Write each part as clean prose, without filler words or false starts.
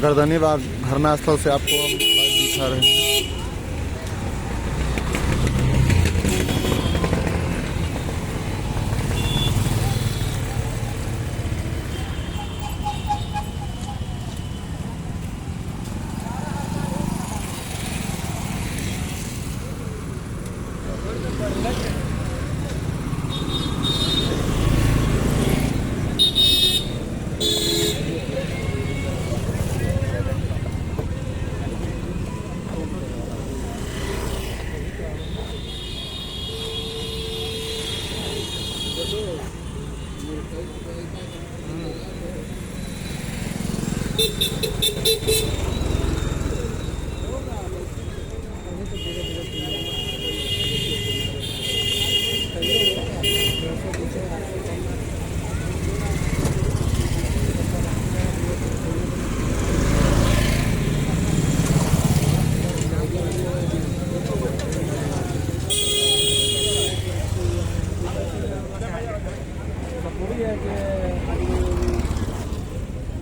गर्दनी बाग धरना स्थल से आपको हम लाइव दिखा रहे हैं।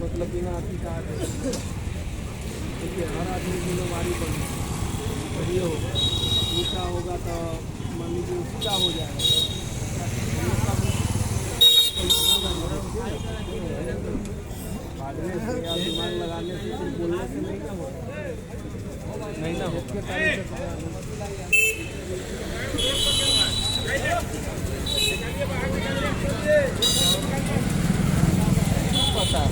मतलब बिना आती का देखिए हर आदमी जिम्मेवारी बड़ी होगा, ऊँचा होगा तो मान लीजिए ऊँचा हो जाएगा। भागने से या दिमाग लगाने से सिर्फ बोलने से नहीं ना होगा, नहीं ना हो पता है।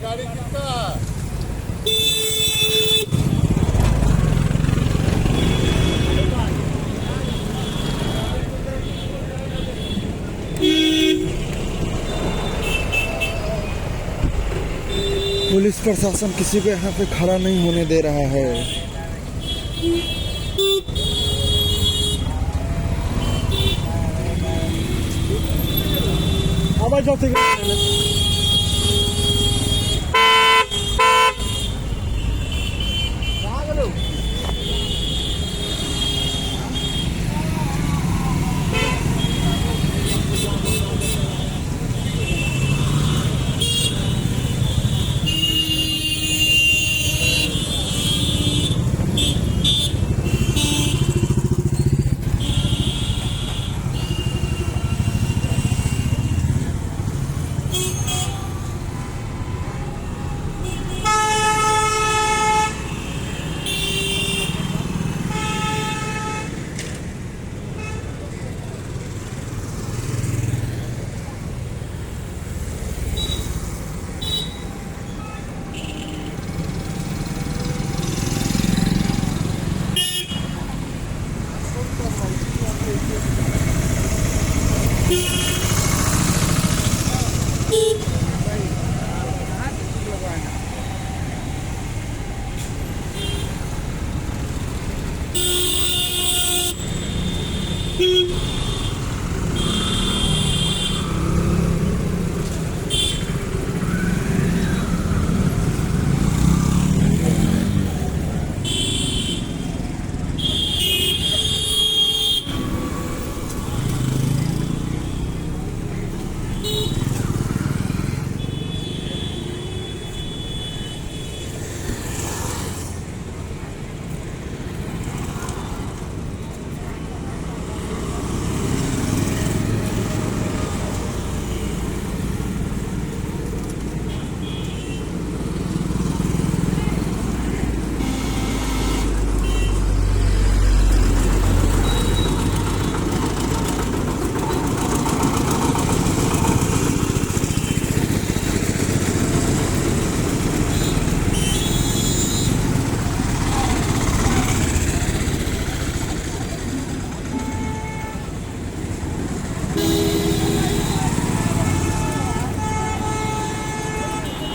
गाड़ी कितना पुलिस प्रशासन किसी को यहाँ पे खड़ा नहीं होने दे रहा है। आवाज आती है।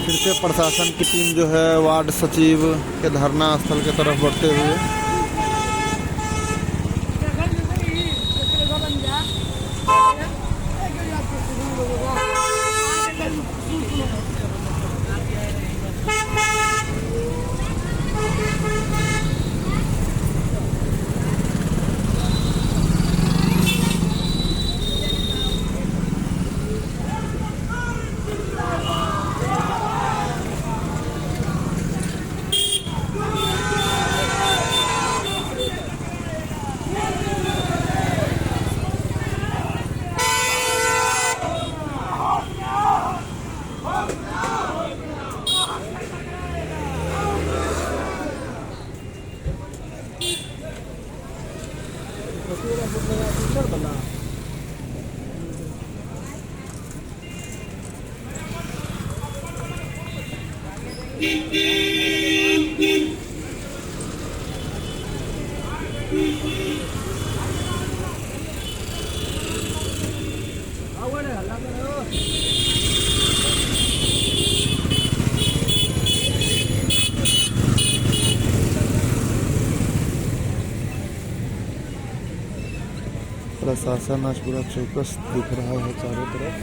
फिर से प्रशासन की टीम जो है वार्ड सचिव के धरना स्थल की तरफ बढ़ते हुए प्रशासन आज पूरा चौकस दिख रहा है चारों तरफ।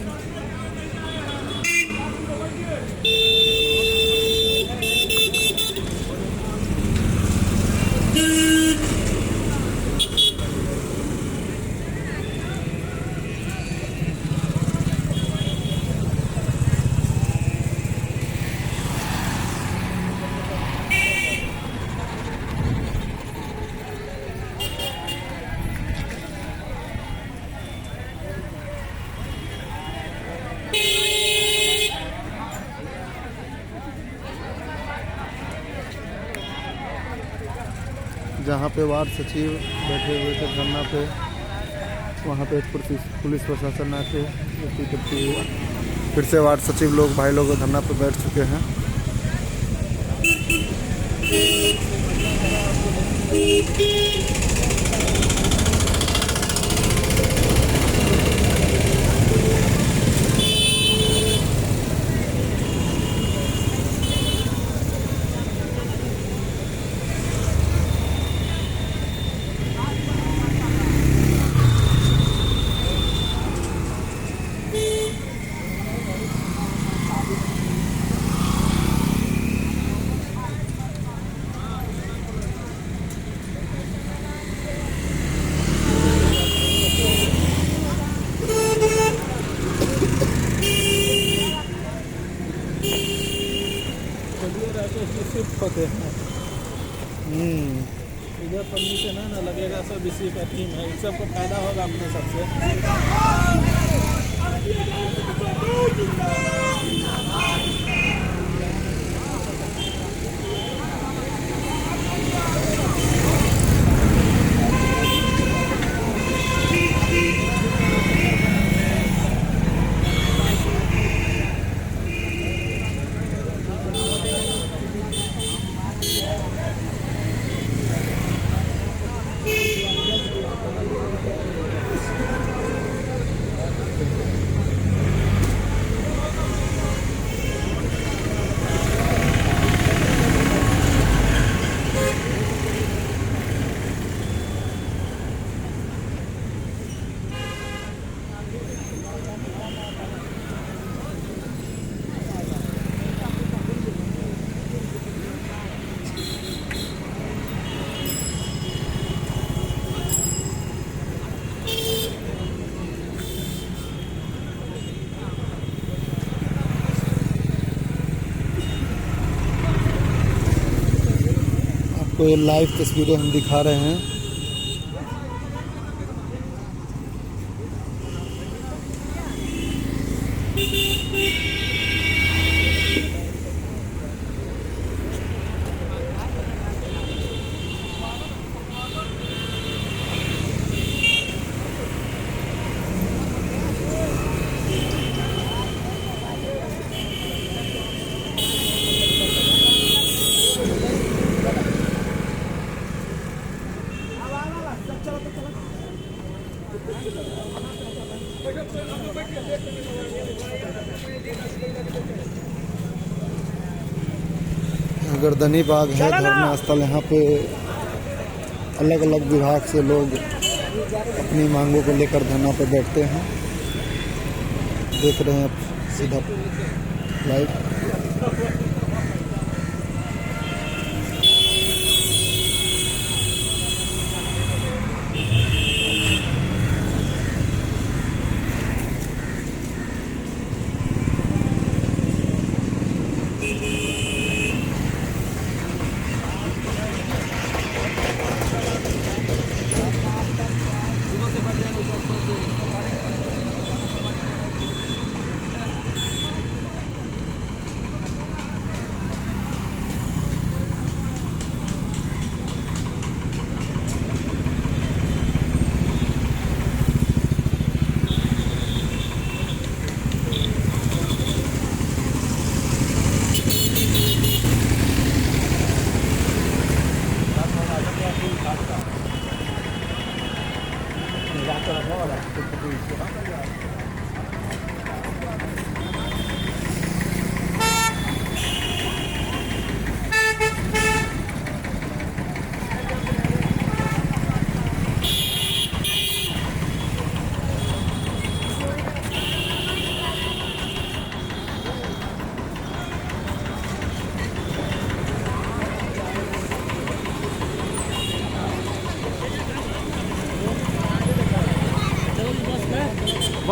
जहाँ पे वार्ड सचिव बैठे हुए थे धरना पे, वहाँ पे पुलिस प्रशासन आके करती हुआ फिर से वार्ड सचिव लोग भाई लोग धरना पे बैठ चुके हैं। शिफ्ट होते हैं इधर परमिशन है ना, लगेगा सब इसी का टीम है, इन सबको फायदा होगा अपने सबसे। आपको ये लाइव तस्वीरें हम दिखा रहे हैं। गर्दनी बाग है धरना स्थल। यहाँ पे अलग अलग विभाग से लोग अपनी मांगों को लेकर धरना पे बैठते हैं। देख रहे हैं आप सीधा लाइव।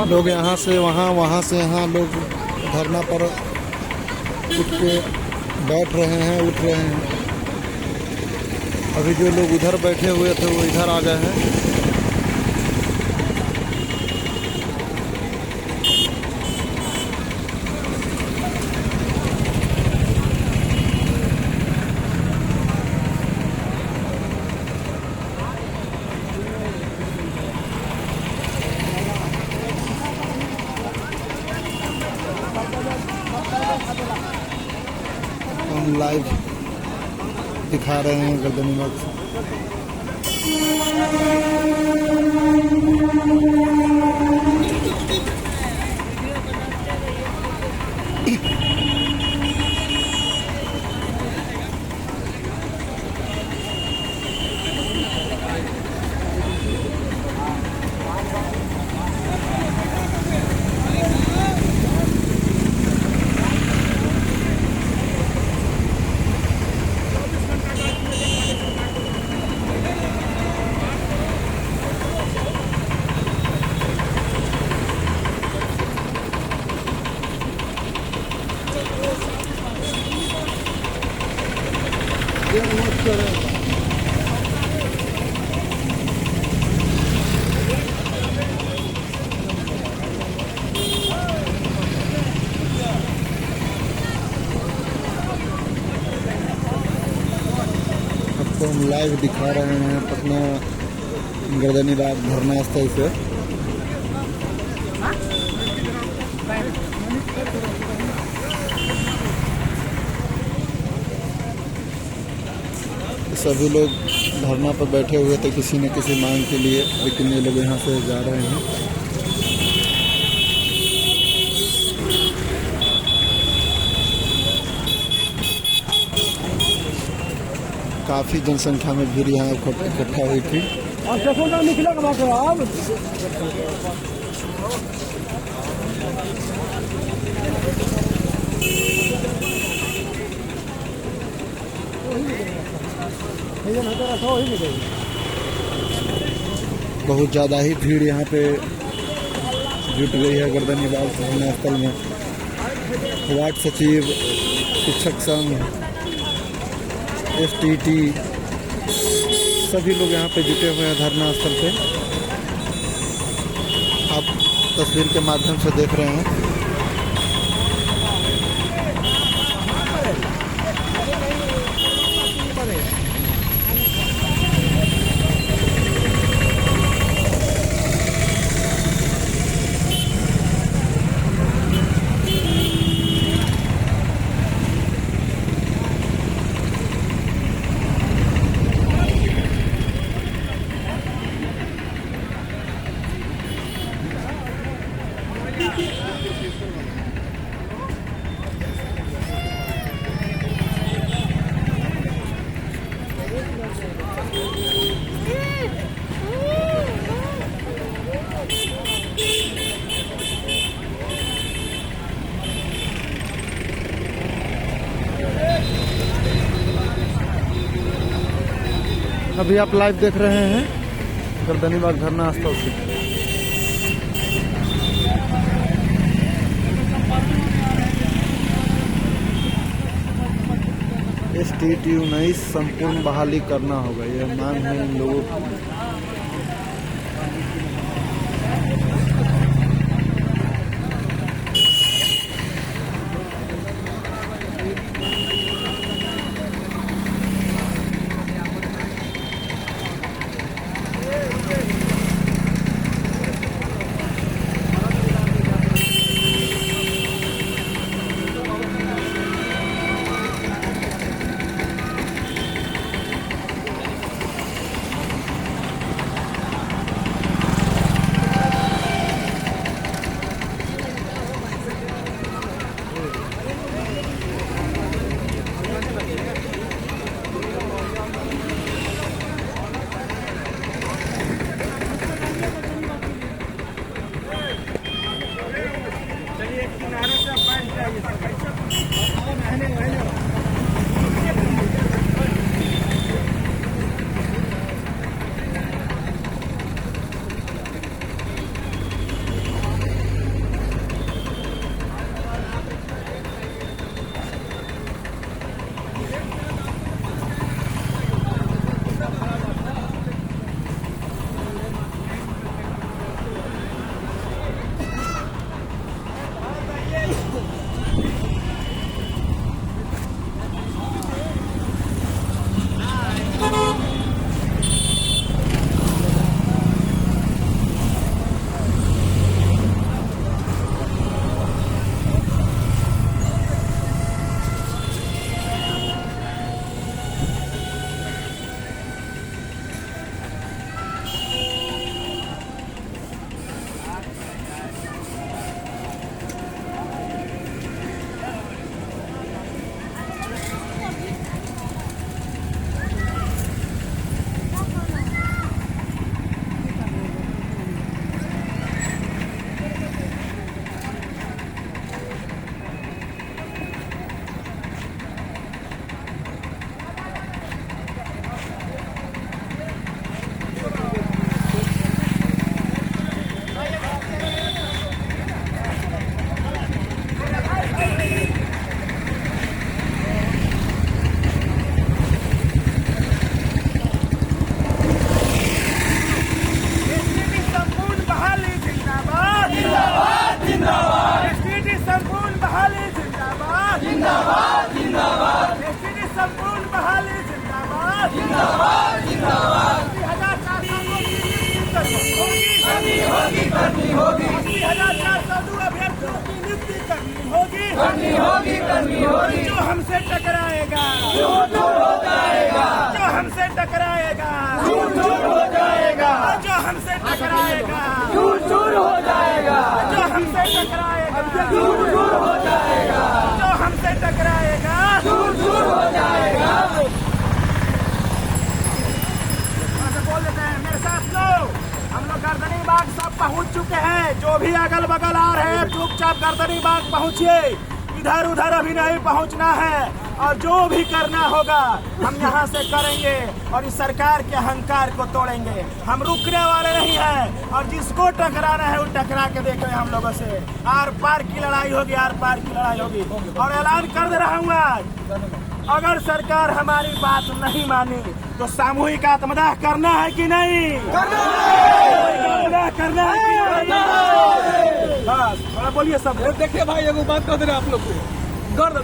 लोग यहाँ से वहाँ, वहाँ से यहाँ लोग धरना पर उठ के बैठ रहे हैं, उठ रहे हैं। अभी जो लोग उधर बैठे हुए थे वो इधर आ गए हैं। हम लाइव दिखा रहे हैं गर्दनीबाग से। आपको हम लाइव दिखा रहे हैं पटना गर्दनीबाग धरना स्थल से। सभी लोग धरना पर बैठे हुए थे किसी न किसी मांग के लिए, लेकिन ये लोग यहाँ से जा रहे हैं। काफ़ी जनसंख्या में भीड़ यहाँ इकट्ठा हुई थी। बहुत ज़्यादा ही भीड़ यहाँ पे जुट गई है गर्दनीबाग धरना स्थल में। वार्ड सचिव, शिक्षक संघ, STT सभी लोग यहाँ पे जुटे हुए हैं धरना स्थल पे। आप तस्वीर के माध्यम से देख रहे हैं। अभी आप लाइव देख रहे हैं गर्दनीबाग धरना स्थल से। STT 19 संपूर्ण बहाली करना होगा, यह मांग है इन लोगों की। दूर दूर हो जाएगा। जो हमसे टकराएगा दूर दूर हो जाएगा। बोल देते हैं मेरे साथ लोग, हम लोग गर्दनी बाग सब पहुंच चुके हैं। जो भी अगल बगल आ रहे हैं चुपचाप गर्दनी बाग पहुंचिए, इधर उधर अभी नहीं पहुंचना है। और जो भी करना होगा हम यहाँ से करेंगे और इस सरकार के अहंकार को तोड़ेंगे। हम रुकने वाले नहीं हैं और जिसको टकराना है वो टकरा के देख रहे हैं हम लोगों से। आर पार की लड़ाई होगी, आर पार की लड़ाई होगी। और ऐलान कर दे रहा हूँ आज, अगर सरकार हमारी बात नहीं मानी तो सामूहिक आत्मदाह करना है कि नहीं? करना है कि नहीं? बस थोड़ा बोलिए सब। देखिए भाई, एगो बात कह दे रहे आप लोग को,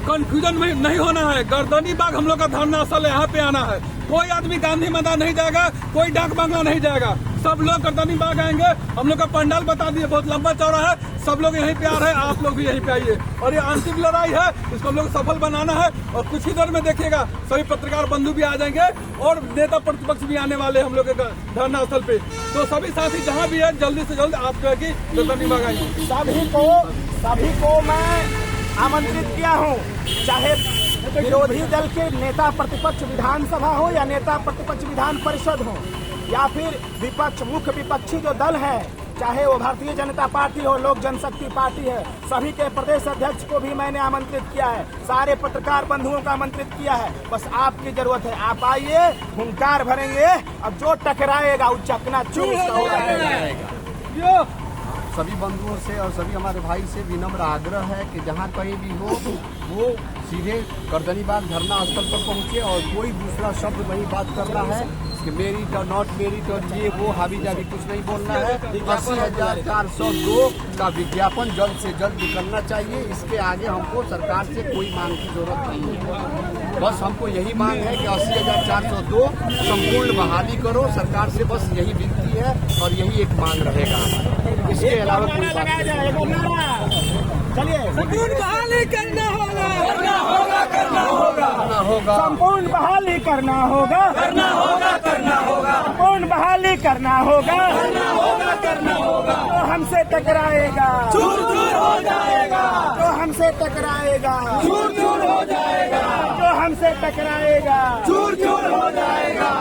कंफ्यूजन में नहीं होना है। गर्दनी बाग हम लोग का धरना स्थल, यहाँ पे आना है। कोई आदमी गांधी मैदान नहीं जाएगा, कोई डाक बंगला नहीं जाएगा, सब लोग गर्दनी बाग आएंगे। हम लोग का पंडाल बता दिए, बहुत लंबा चौड़ा है, सब लोग यहीं पे आ रहे हैं, आप लोग भी यहीं पे आइए। और ये अंतिम लड़ाई है, इसको हम लोग सफल बनाना है। और कुछ ही देर में देखिएगा सभी पत्रकार बंधु भी आ जाएंगे और नेता प्रतिपक्ष भी आने वाले हम लोग के धरना स्थल पे। तो सभी साथी जहाँ भी है जल्दी से जल्द आप जो है कि गर्दनी बाग आइए। सभी को मैं आमंत्रित किया हूँ, चाहे विरोधी दल के नेता प्रतिपक्ष विधानसभा हो या नेता प्रतिपक्ष विधान परिषद हो या फिर विपक्ष मुख्य विपक्षी जो दल है, चाहे वो भारतीय जनता पार्टी हो, लोक जनशक्ति पार्टी है, सभी के प्रदेश अध्यक्ष को भी मैंने आमंत्रित किया है। सारे पत्रकार बंधुओं को आमंत्रित किया है। बस आपकी जरूरत है, आप आइए, हुंकार भरेंगे। अब जो टकराएगा वो चकनाचूर हो जाएगा। सभी बंधुओं से और सभी हमारे भाई से विनम्र आग्रह है कि जहाँ कहीं भी हो वो सीधे गर्दनी बाग धरना स्थल पर पहुँचे और कोई दूसरा शब्द नहीं बात करना है कि मेरिट और नॉट मेरिट और ये वो हावी जावी कुछ नहीं बोलना है। 80,402 का विज्ञापन जल्द से जल्द निकलना चाहिए। इसके आगे हमको सरकार से कोई मांग की जरूरत नहीं है। बस हमको यही मांग है कि 80,402 संपूर्ण बहाली करो। सरकार से बस यही विनती है और यही एक मांग रहेगा। इसके अलावा कोई बात नहीं। चलिए, संपूर्ण बहाली करना होगा, करना होगा, करना होगा, करना होगा, संपूर्ण बहाली करना होगा, करना होगा, करना होगा, संपूर्ण बहाली करना होगा, करना होगा, करना होगा। जो हमसे टकराएगा चूर चूर हो जाएगा। जो हमसे टकराएगा चूर चूर हो जाएगा। जो हमसे टकराएगा चूर चूर हो जाएगा।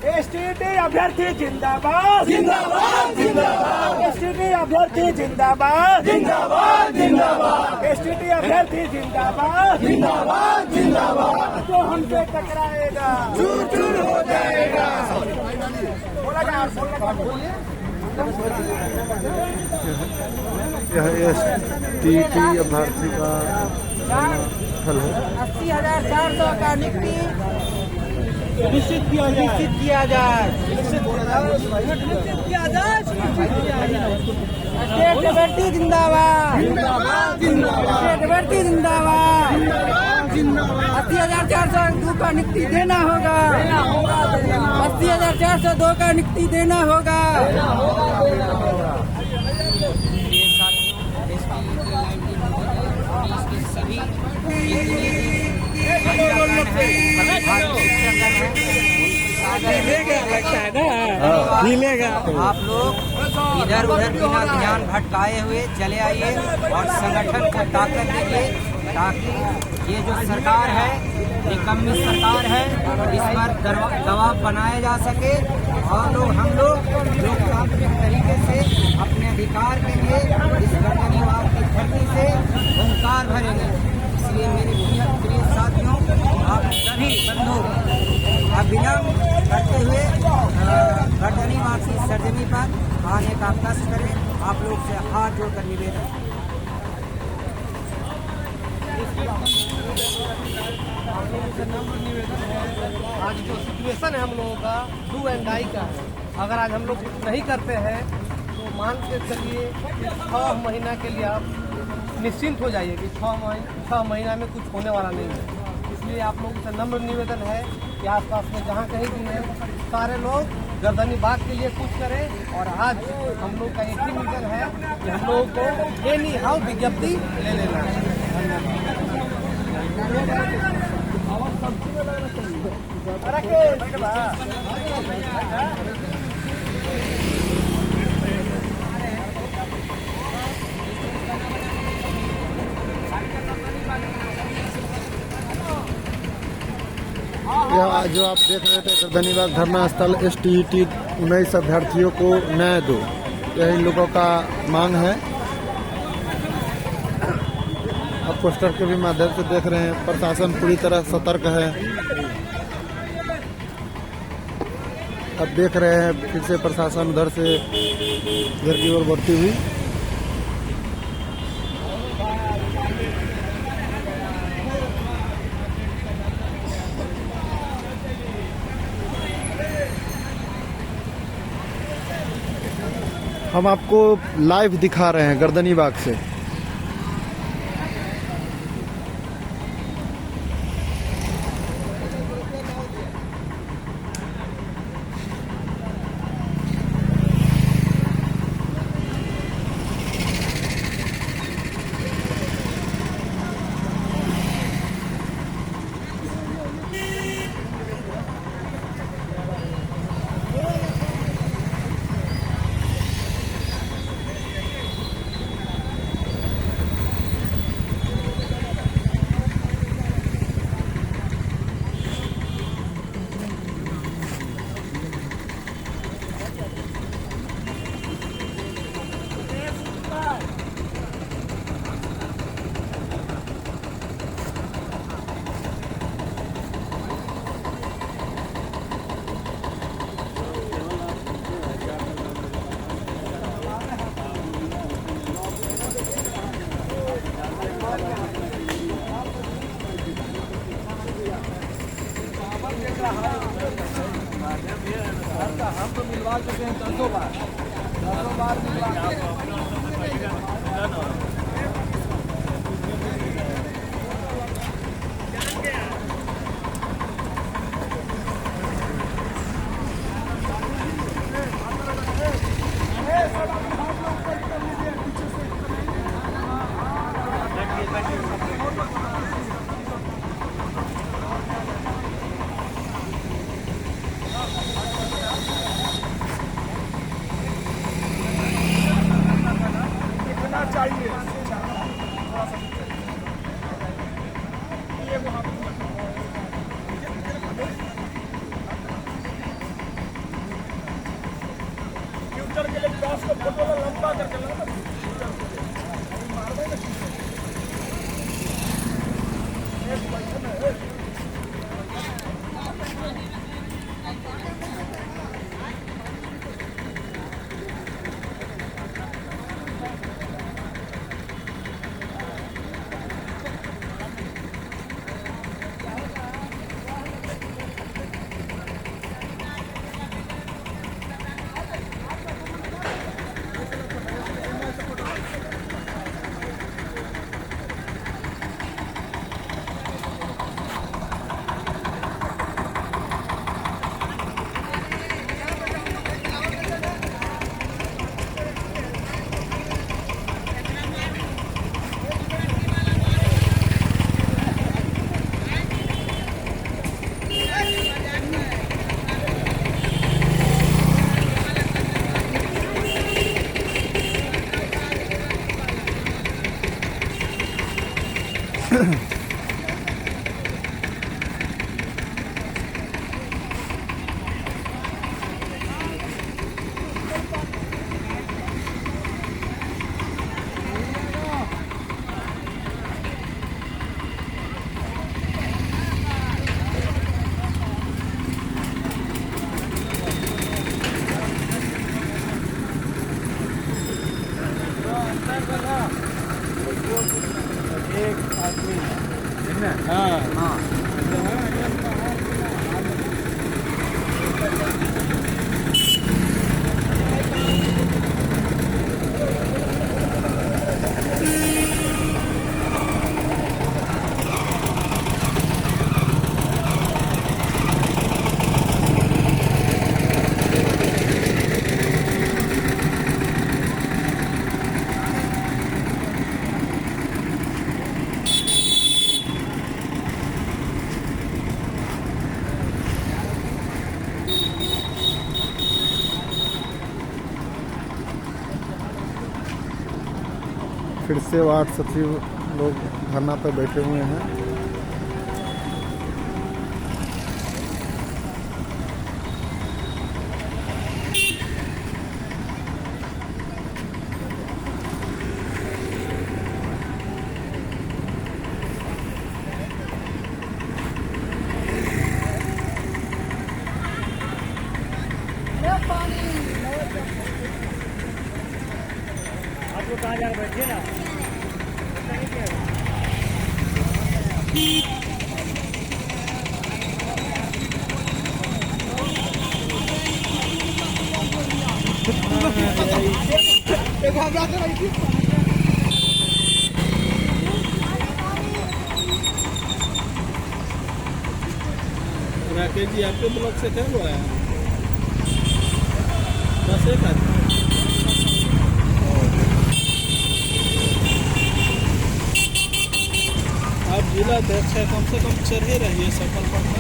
एसटीटी अभ्यर्थी जिंदाबाद, जिंदाबाद, जिंदाबाद। एसटीटी अभ्यर्थी जिंदाबाद, जिंदाबाद, जिंदाबाद। एसटीटी अभ्यर्थी जिंदाबाद, जिंदाबाद, जिंदाबाद। जो हमसे टकराएगा चूर चूर हो जाएगा। बोला जा, बोलिए। यह एसटीटी अभ्यर्थी का स्थल है। 80,400 का नियुक्ति निश्चित किया जाए, निश्चित किया जाए। स्टेट अभ्यर्थी जिंदाबाद, स्टेट अभ्यर्थी जिंदाबाद। 80,402 का नियुक्ति देना होगा, 80,402 का नियुक्ति देना होगा। मिलेगा। आप लोग इधर उधर बिना ध्यान भटकाए हुए चले आइए और संगठन को ताकत दीजिए, ताकि ये जो सरकार है, निकम्मी सरकार है, इस पर दबाव बनाया जा सके और हम लोग लोकतांत्रिक तरीके से अपने अधिकार के लिए इस गर्दनी बाग की धरती से हुंकार भरेंगे। इसलिए मेरे प्रिय साथियों, आप सभी बंधु अभिनव करते हुए गर्दनी बाग की सरजमी पर आने का कष्ट करें। आप लोग से हाथ जोड़कर निवेदन। आज जो सिचुएशन है हम लोगों का डू एंड डाई का है। अगर आज हम लोग कुछ नहीं करते हैं तो मान के चलिए 6 महीना के लिए आप निश्चिंत हो जाइए कि 6 महीना में कुछ होने वाला नहीं है। इसलिए आप लोगों से नम्र निवेदन है कि आसपास में जहाँ कहीं भी है सारे लोग गर्दनी बाग के लिए कुछ करें। और आज हम लोग का एक ही निवेदन है कि हम लोगों को एनी हाउ विज्ञप्ति ले लेना है। यह जो आप देख रहे थे गर्दनीबाग धरना स्थल STET 19 अभ्यर्थियों को न्याय दो, यही लोगों का मांग है। आप पोस्टर के भी माध्यम से देख रहे हैं, प्रशासन पूरी तरह सतर्क है। अब देख रहे हैं फिर से प्रशासन उधर से घर की ओर बढ़ती हुई। हम आपको लाइव दिखा रहे हैं गर्दनीबाग से। हम तो मिलवा चुके हैं 10 बार मिलवा। फिर से वार्ड सचिव लोग धरना पर बैठे हुए हैं। राकेश जी आपके ब्लॉक से क्या हुआ है? बस एक आदमी। आप जिला अध्यक्ष है, कम से कम चल ही रही है सफल पड़ता।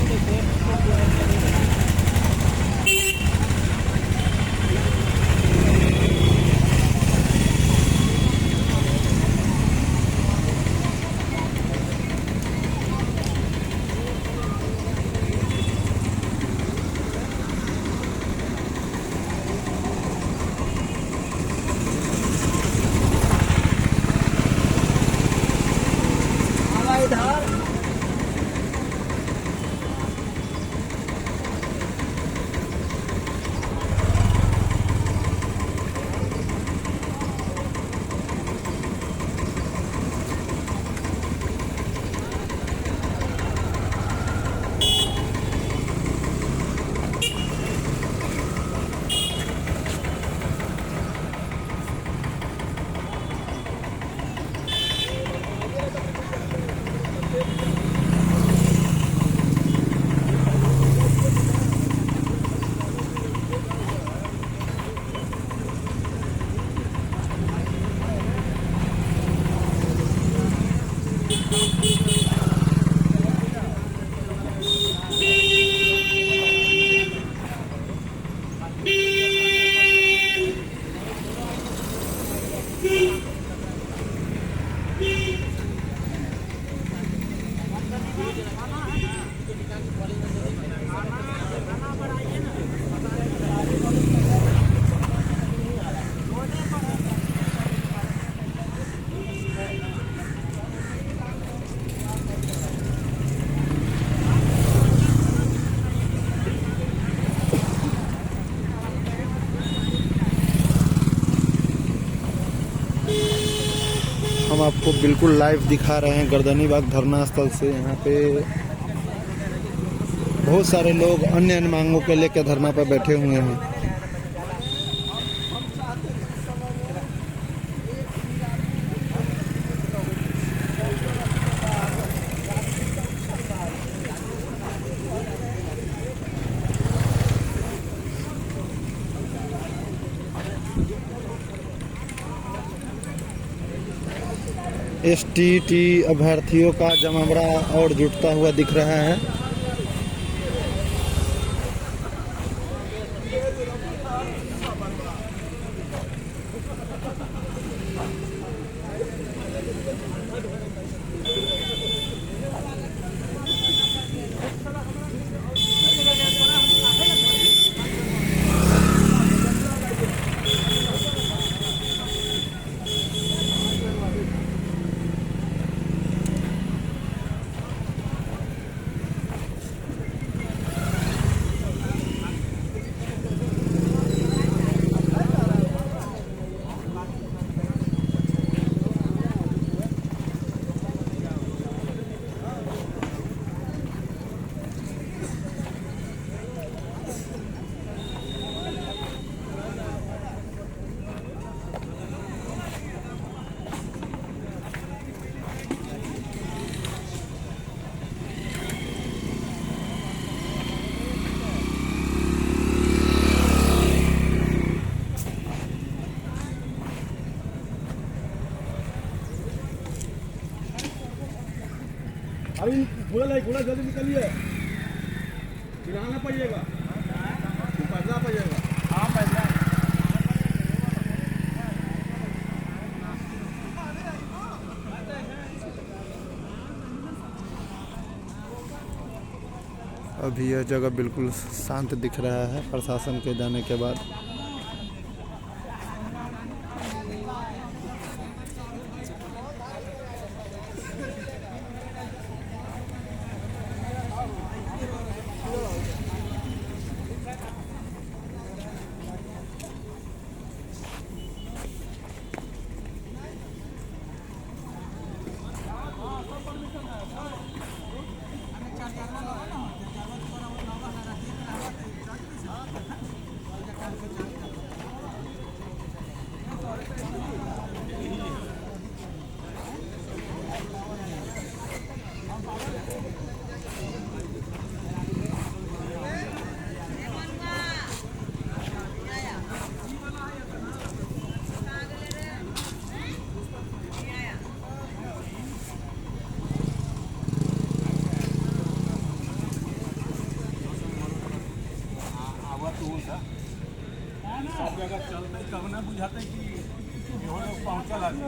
हम आपको बिल्कुल लाइव दिखा रहे हैं गर्दनी बाग धरना स्थल से। यहाँ पे बहुत सारे लोग अन्य अन्य मांगों के लेकर धरना पर बैठे हुए हैं। एसटीटी अभ्यर्थियों का जमावड़ा और जुटता हुआ दिख रहा है। अभी बोला घोड़ा जल्दी निकलिए, गिराना पड़ेगा, पढ़ना पड़ेगा। हाँ पढ़ना। अभी यह जगह बिल्कुल शांत दिख रहा है प्रशासन के जाने के बाद। बुझाते हैं कि हम लोग पहुँचल आदमी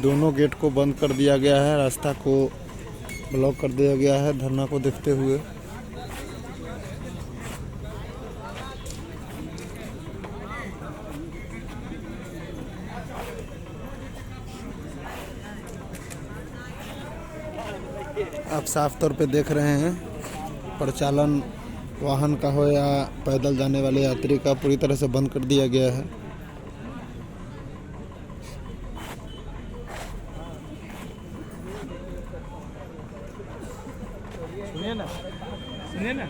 दोनों गेट को बंद कर दिया गया है, रास्ता को ब्लॉक कर दिया गया है धरना को देखते हुए। आप साफ तौर पे देख रहे हैं परिचालन वाहन का हो या पैदल जाने वाले यात्री का पूरी तरह से बंद कर दिया गया है। सुनिए ना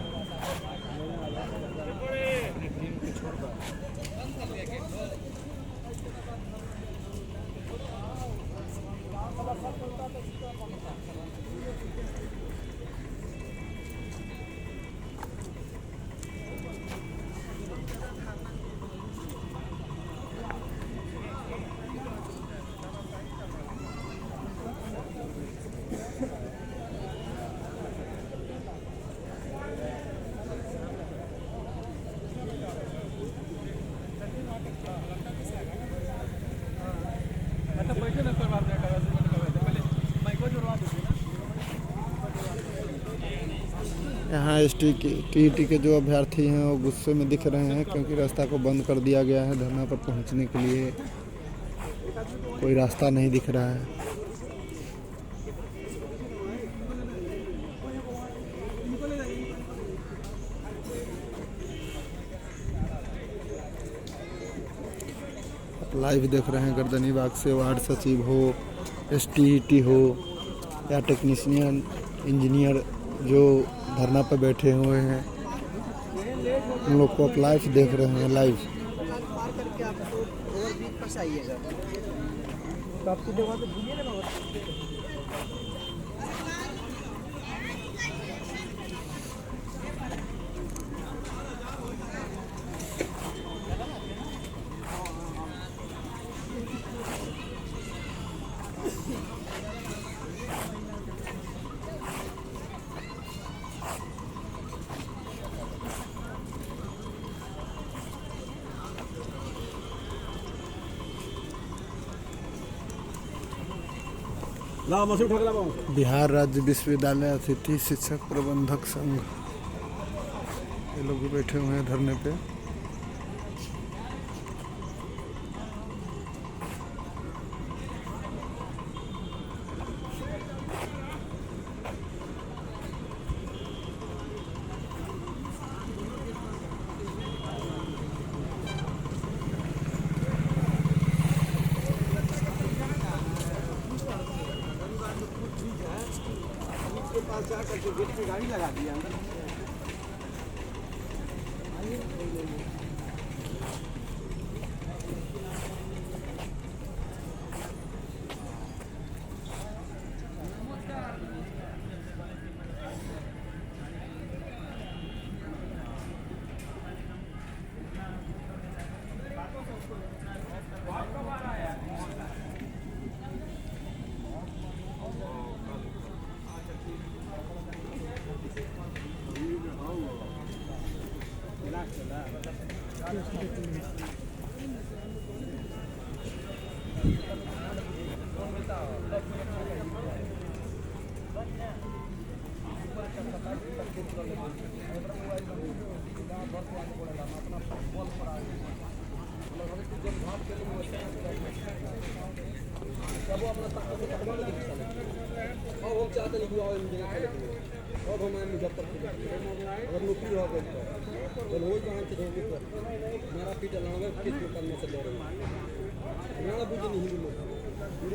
यहाँ टीईटी के जो अभ्यर्थी हैं वो गुस्से में दिख रहे हैं क्योंकि रास्ता को बंद कर दिया गया है। धरना पर पहुंचने के लिए कोई रास्ता नहीं दिख रहा है। आप लाइव देख रहे हैं गर्दनीबाग से वार्ड सचिव हो, एसटीईटी हो या टेक्नीशियन इंजीनियर जो धरना पर बैठे हुए हैं, हम लोग को आप लाइव देख रहे हैं। लाइव बिहार राज्य विश्वविद्यालय अतिथि शिक्षक प्रबंधक संघ ये लोग भी बैठे हुए हैं धरने पे। गाड़ी लगा दी अंदर।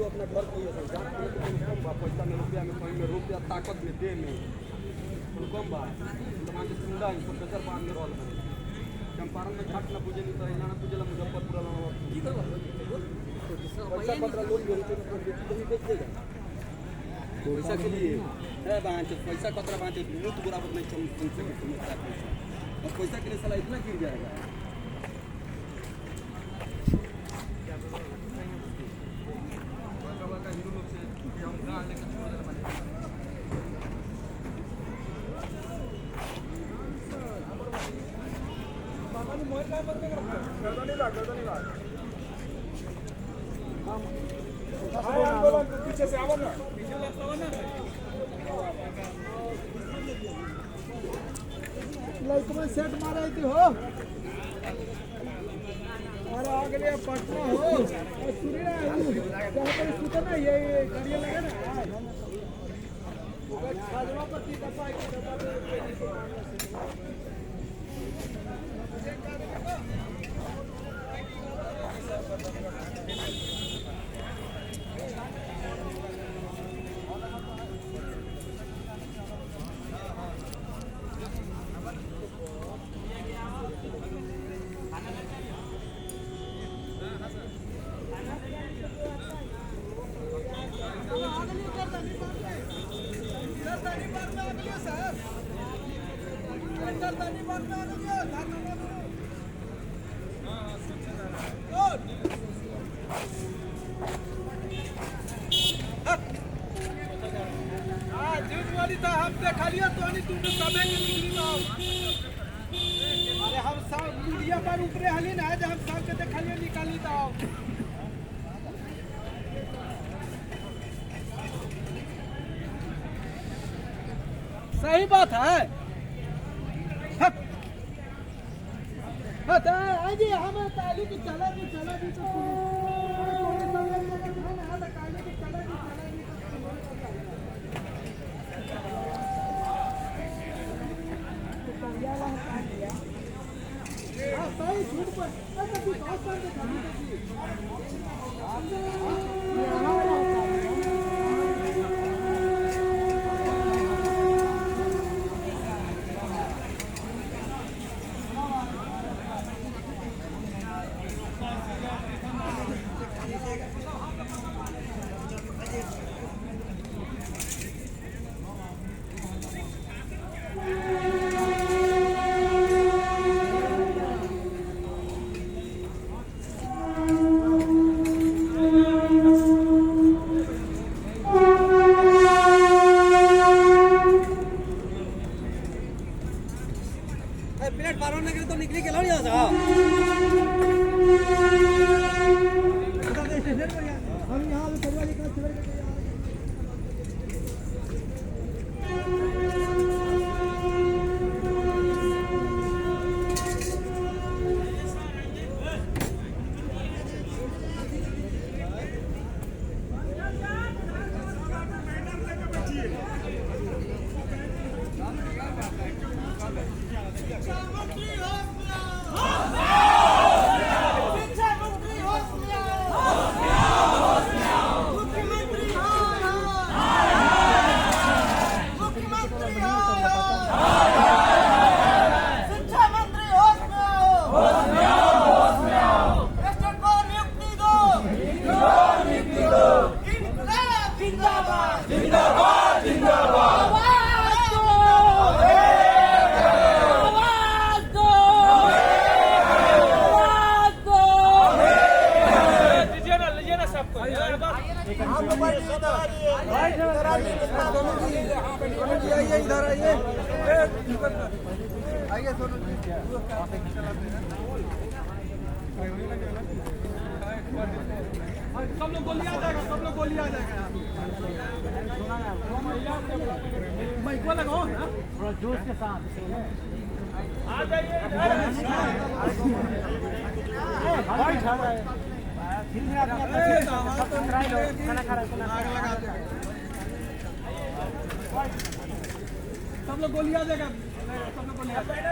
अपना घर पैसा में रुपया में कहीं में रुपया ताकत में दे में कम बा सुंदा प्रोफेसर बांध में रोल चंपारण में घाट ना पूजे नहीं तो ना पूजे मुजफ्फरपुर पैसा पत्र लोन बेच देगा पैसा के लिए है पैसा पत्र मुफ्त बराबर नहीं चल सकता और पैसा के लिए साला इतना गिर जाएगा। पीछे से आओ ना, सेट मारा थी हो और आगे पटना हो और सुनी ना जहाँ पर सुते ना ये गाड़ियाँ लगे ना खाजवा पर की दफा अरे हम सब मीडिया पर ऊपरे हली ना जब हम सब के देखलिए निकाली तो सही बात है। आइए हम ताली की चला भी तो सही झूठ पर प्लेट पार होने के लिए तो निकली के लो यहाँ से हम यहाँ सब लोग गोली आ जाएगा, सब लोग गोली आ जाएगा। माइक वाला लगाओ ना, थोड़ा जोश के साथ आ जाइए। सब लोग गोली आ जाएगा, सब लोग गोली आ जाएगा।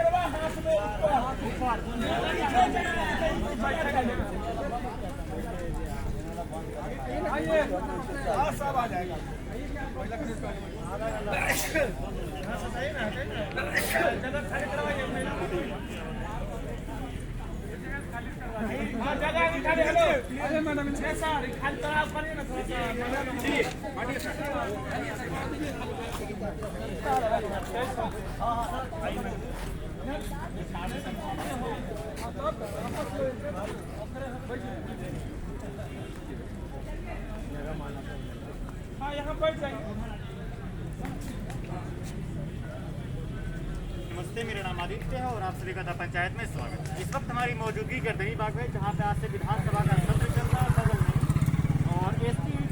आइए, सब आ जाएगा। जगह खाली करवाइए। जगह खाली, हेलो अरे मैडम सर खाली कराओ, करिए ना थोड़ा सा जी। हाँ यहाँ बैठ जाइए। नमस्ते, मेरा नाम आदित्य है और आप सभी का पंचायत में स्वागत है। इस वक्त हमारी मौजूदगी गर्दनी बाग में, जहाँ पे आज से विधानसभा का सत्र चल रहा है बगल में, और STET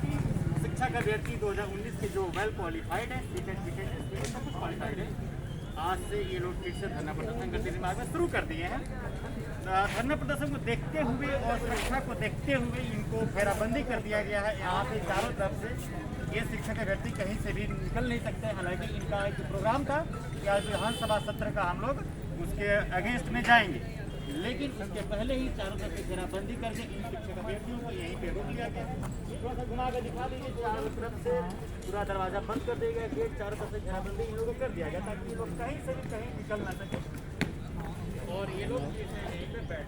शिक्षा का अभ्यर्थी 2019 के जो वेल क्वालिफाइड है, सब कुछ क्वालिफाइड है, आज से ये लोग फिर से धरना प्रदर्शन गर्दनी बाग में शुरू कर दिए हैं। धरना प्रदर्शन को देखते हुए और सुरक्षा को देखते हुए इनको घेराबंदी कर दिया गया है। यहाँ पे चारों तरफ से ये शिक्षक अभ्यर्थी कहीं से भी निकल नहीं सकते। हालांकि इनका एक प्रोग्राम था कि आज विधानसभा सत्र का हम लोग उसके अगेंस्ट में जाएंगे, लेकिन उसके पहले ही चारों तरफ से घेराबंदी करके इन शिक्षक अभ्यर्थियों को यहीं पे रोक लिया गया। थोड़ा सा घुमा कर दिखा दीजिए, चारों तरफ से पूरा दरवाजा बंद कर दिया गया, गेट चारों तरफ से घेराबंदी इन लोगों को कर दिया गया ताकि लोग कहीं से भी कहीं निकल ना सके और ये लोग यहीं पे बैठ।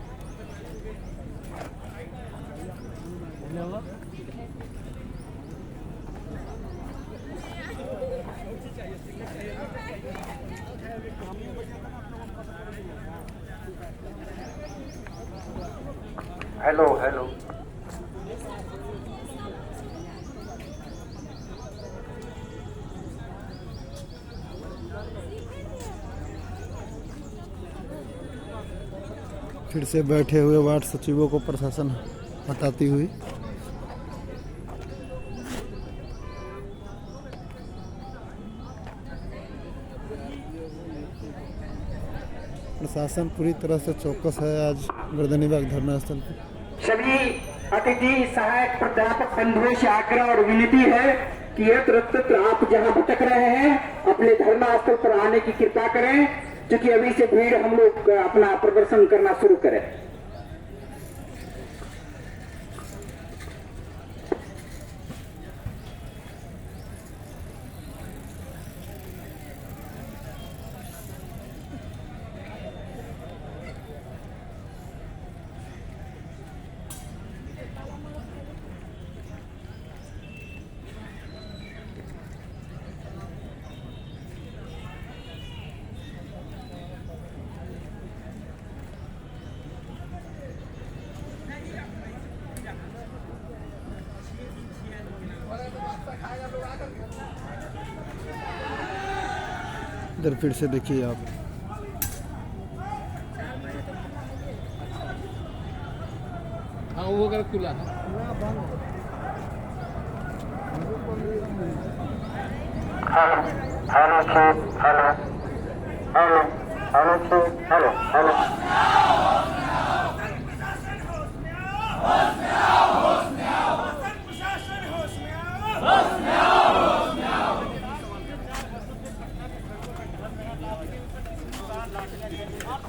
हेलो हेलो फिर से बैठे हुए वार्ड सचिवों को प्रशासन हटाती हुई। प्रशासन पूरी तरह से चौकस है आज गर्दनी बाग धरना स्थल पर। सभी अतिथि सहायक प्राध्यापक बंधुओं से आग्रह और विनती है कि यत्र आप जहां भटक रहे हैं अपने धरना स्थल पर आने की कृपा करें, क्योंकि अभी से भीड़ हम लोग अपना प्रदर्शन करना शुरू करें। इधर फिर से देखिए आप, हाँ वो अगर खुला है। Hello hello hello hello hello hello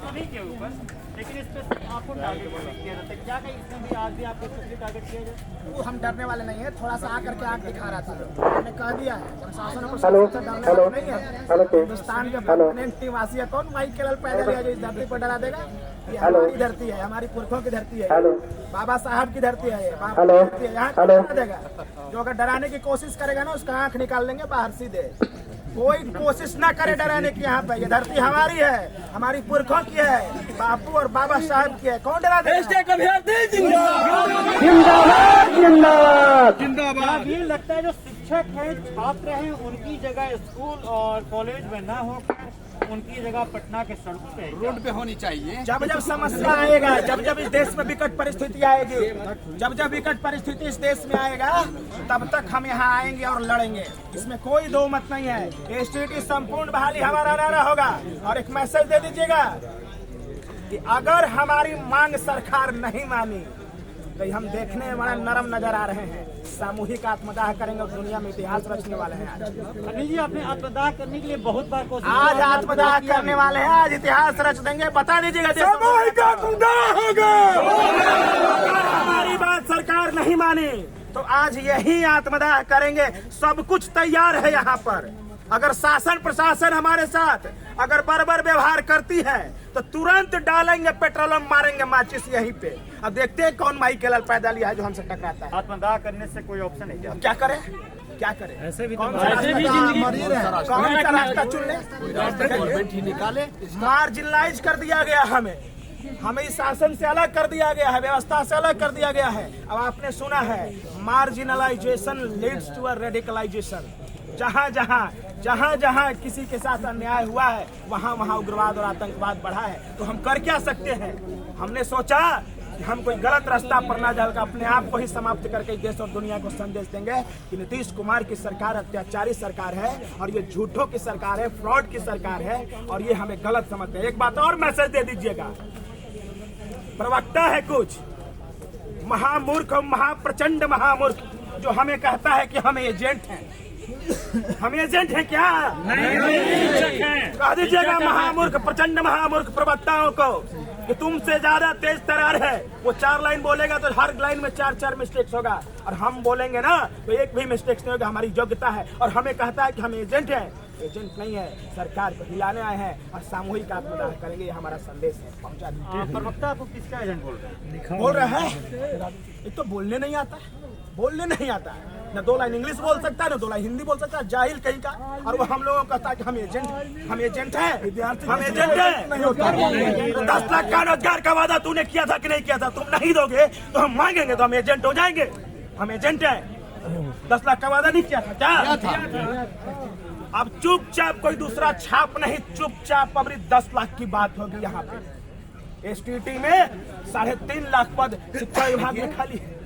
सभी के ऊपर, लेकिन इस पे आपको टारगेट किया जाता है। क्या कहीं इसमें भी आज भी आपको स्पेशली टारगेट किया जाए? वो हम डरने वाले नहीं है, थोड़ा सा आकर के आग दिखा रहा था। मैंने कह दिया है प्रशासन को डरने वाले नहीं है। हिंदुस्तान के परमानेंट निवासी है कौन भाई केवल पैदल है जो इस धरती को डरा देगा? ये हमारी धरती है, हमारी पुरखों की धरती है, बाबा साहब की धरती है, बाबा की धरती है। यहाँ डरा देगा जो अगर डराने की कोशिश करेगा ना उसका आंख निकाल लेंगे बाहर सीधे। कोई कोशिश ना करे डराने की। यहाँ पे ये धरती हमारी है, हमारी पुरखों की है, बापू और बाबा साहब की है। कौन डरा देगा? जिंदाबाद। ये लगता है जो शिक्षक हैं, छात्र हैं, उनकी जगह स्कूल और कॉलेज में ना होकर उनकी जगह पटना के सड़कों पे रोड पे होनी चाहिए। जब जब समस्या आएगा, जब जब इस देश में विकट परिस्थिति आएगी, जब जब विकट परिस्थिति इस देश में आएगा, तब तक हम यहाँ आएंगे और लड़ेंगे। इसमें कोई दो मत नहीं है। STET संपूर्ण बहाली हमारा नारा होगा। और एक मैसेज दे दीजिएगा कि अगर हमारी मांग सरकार नहीं मानी तो हम देखने में बड़ा नरम नजर आ रहे हैं। सामूहिक आत्मदाह करेंगे और दुनिया में इतिहास रचने वाले हैं। अनिल जी, आपने आत्मदाह करने के लिए बहुत बार कोशिश आज आत्मदाह करने वाले हैं, आज इतिहास रच देंगे। बता दीजिएगा सामूहिक आत्मदाह होगा। हमारी बात सरकार नहीं मानी तो आज यही आत्मदाह करेंगे। सब कुछ तैयार है यहाँ पर। अगर शासन प्रशासन हमारे साथ अगर बर्बर व्यवहार करती है तो तुरंत डालेंगे पेट्रोल, मारेंगे माचिस यहीं पे। अब देखते हैं कौन माई केलल पैदल है जो हमसे टकराता है। आत्मदाह करने से कोई ऑप्शन है क्या? क्या करे, क्या करे? ऐसे भी कौन सा रास्ता चुन ले? निकाले मार्जिनलाइज कर दिया गया हमें इस शासन से अलग कर दिया गया है, व्यवस्था से अलग कर दिया गया है। अब आपने सुना है marginalisation leads to a radicalisation. जहाँ जहाँ जहाँ जहाँ किसी के साथ अन्याय हुआ है वहाँ वहाँ उग्रवाद और आतंकवाद बढ़ा है। तो हम कर क्या सकते हैं? हमने सोचा कि हम कोई गलत रास्ता पर ना जाकर अपने आप को ही समाप्त करके देश और दुनिया को संदेश देंगे कि नीतीश कुमार की सरकार अत्याचारी सरकार है और ये झूठों की सरकार है, फ्रॉड की सरकार है और ये हमें गलत समझते हैं। एक बात और मैसेज दे दीजिएगा, प्रवक्ता है कुछ महामूर्ख और महाप्रचंड महामूर्ख जो हमें कहता है कि हम एजेंट हैं। हम एजेंट हैं क्या? नहीं। कह दीजिएगा महामूर्ख, प्रचंड महामूर्ख प्रवक्ताओं को कि तुमसे ज्यादा तेज तरार है। वो 4 लाइन बोलेगा तो हर लाइन में 4 मिस्टेक्स होगा और हम बोलेंगे ना तो एक भी मिस्टेक्स नहीं होगा। हमारी योग्यता है और हमें कहता है कि हम एजेंट हैं। एजेंट नहीं है, सरकार को हिलाने आए हैं और सामूहिक आत्मदाह करेंगे। ये हमारा संदेश है, पहुंचा दीजिए। प्रवक्ता आपको किसका एजेंट बोल रहे हैं? बोल रहे हैं एक तो बोलने नहीं आता है, बोलने नहीं आता है, न 2 लाइन इंग्लिश बोल सकता है, न 2 लाइन हिंदी बोल सकता है, जाहिल कहीं का। और वो हम लोगों को कहता है कि हम एजेंट हैं, हम एजेंट हैं, हम एजेंट हैं। 10 लाख का रोजगार का वादा तूने किया था कि नहीं किया था? तुम नहीं दोगे तो हम मांगेंगे तो हम एजेंट हो जाएंगे। हम एजेंट हैं। 10 लाख का वादा नहीं किया था क्या? अब चुपचाप कोई दूसरा छाप नहीं, चुपचाप अब 10 लाख की बात होगी। यहाँ पे एसटीटी में 3.5 लाख पद शिक्षा विभाग में खाली है।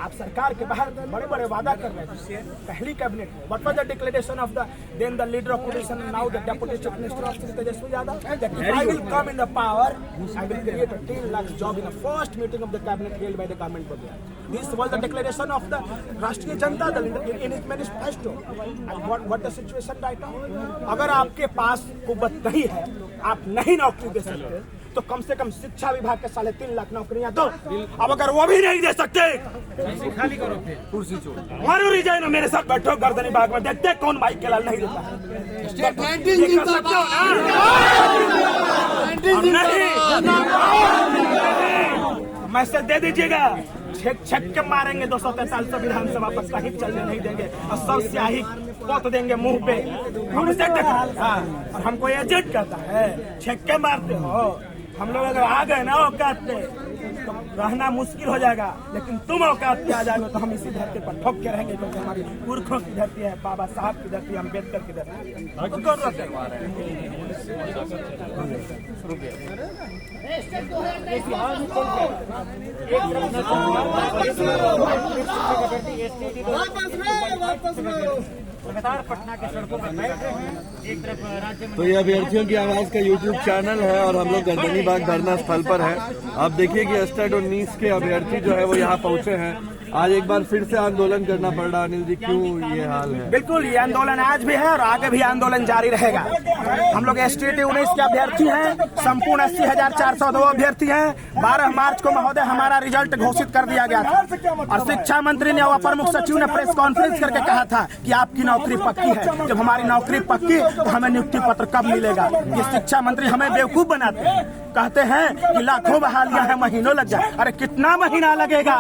आप सरकार के बाहर बड़े बड़े वादा कर रहे हैं। पहली कैबिनेट में what was the declaration of the then the leader of opposition now the deputy chief minister of Shri Tejashwi Yadav that I will come in the power I will create 10 lakh job in the first meeting of the cabinet held by the government body. This was the declaration of the Rashtriya Janata Dal in its manifesto. What the situation right now? अगर आपके पास कुव्वत नहीं है, आप नहीं नौकरी दे सकते तो कम से कम शिक्षा विभाग के 3.5 लाख नौकरियां दो। अब अगर वो भी नहीं दे सकते खाली करो फिर कुर्सी छोड़। मारो रिजाइन, मेरे साथ बैठो गर्दनी बाग में, देखते कौन भाई के लाल नहीं देता है। मैसेज दे दीजिएगा, छक के मारेंगे 243 विधानसभा पर, कहीं चलने नहीं देंगे और सब स्याही पोत देंगे मुंह पे। हमसे टकरा और हमको एजेंट कहता है, छक के मारते हो। हम लोग अगर आ गए ना औकात पे तो रहना मुश्किल हो जाएगा, लेकिन तुम औकात पे आ जाओगे तो हम इसी धरती पर ठोक के रहेंगे, क्योंकि हमारी पुरखों की धरती है, बाबा साहब की धरती है, अम्बेडकर की धरती है। लगातार पटना के सड़कों पर बैठ रहे हैं। एक तरफ राज्य में तो ये अभ्यर्थियों की आवाज का यूट्यूब चैनल है और हम लोग गर्दनी बाग धरना स्थल पर है। आप देखिए कि एस्टेट 19 के अभ्यर्थी जो है वो यहाँ पहुंचे हैं। आज एक बार फिर से आंदोलन करना पड़ रहा। अनिल जी, क्यों ये हाल है? बिल्कुल, ये आंदोलन आज भी है और आगे भी आंदोलन जारी रहेगा। हम लोग एसटीटी 19 के अभ्यर्थी हैं, संपूर्ण 80,402 अभ्यर्थी हैं। 12 मार्च को महोदय हमारा रिजल्ट घोषित कर दिया गया था और शिक्षा मंत्री ने और अपर मुख्य सचिव ने प्रेस कॉन्फ्रेंस करके कहा था कि आपकी नौकरी पक्की है। जब हमारी नौकरी पक्की तो हमें नियुक्ति पत्र कब मिलेगा? ये शिक्षा मंत्री हमें बेवकूफ बनाते हैं, कहते हैं कि लाखों बहालियां हैं, महीनों लग जाए। अरे कितना महीना लगेगा?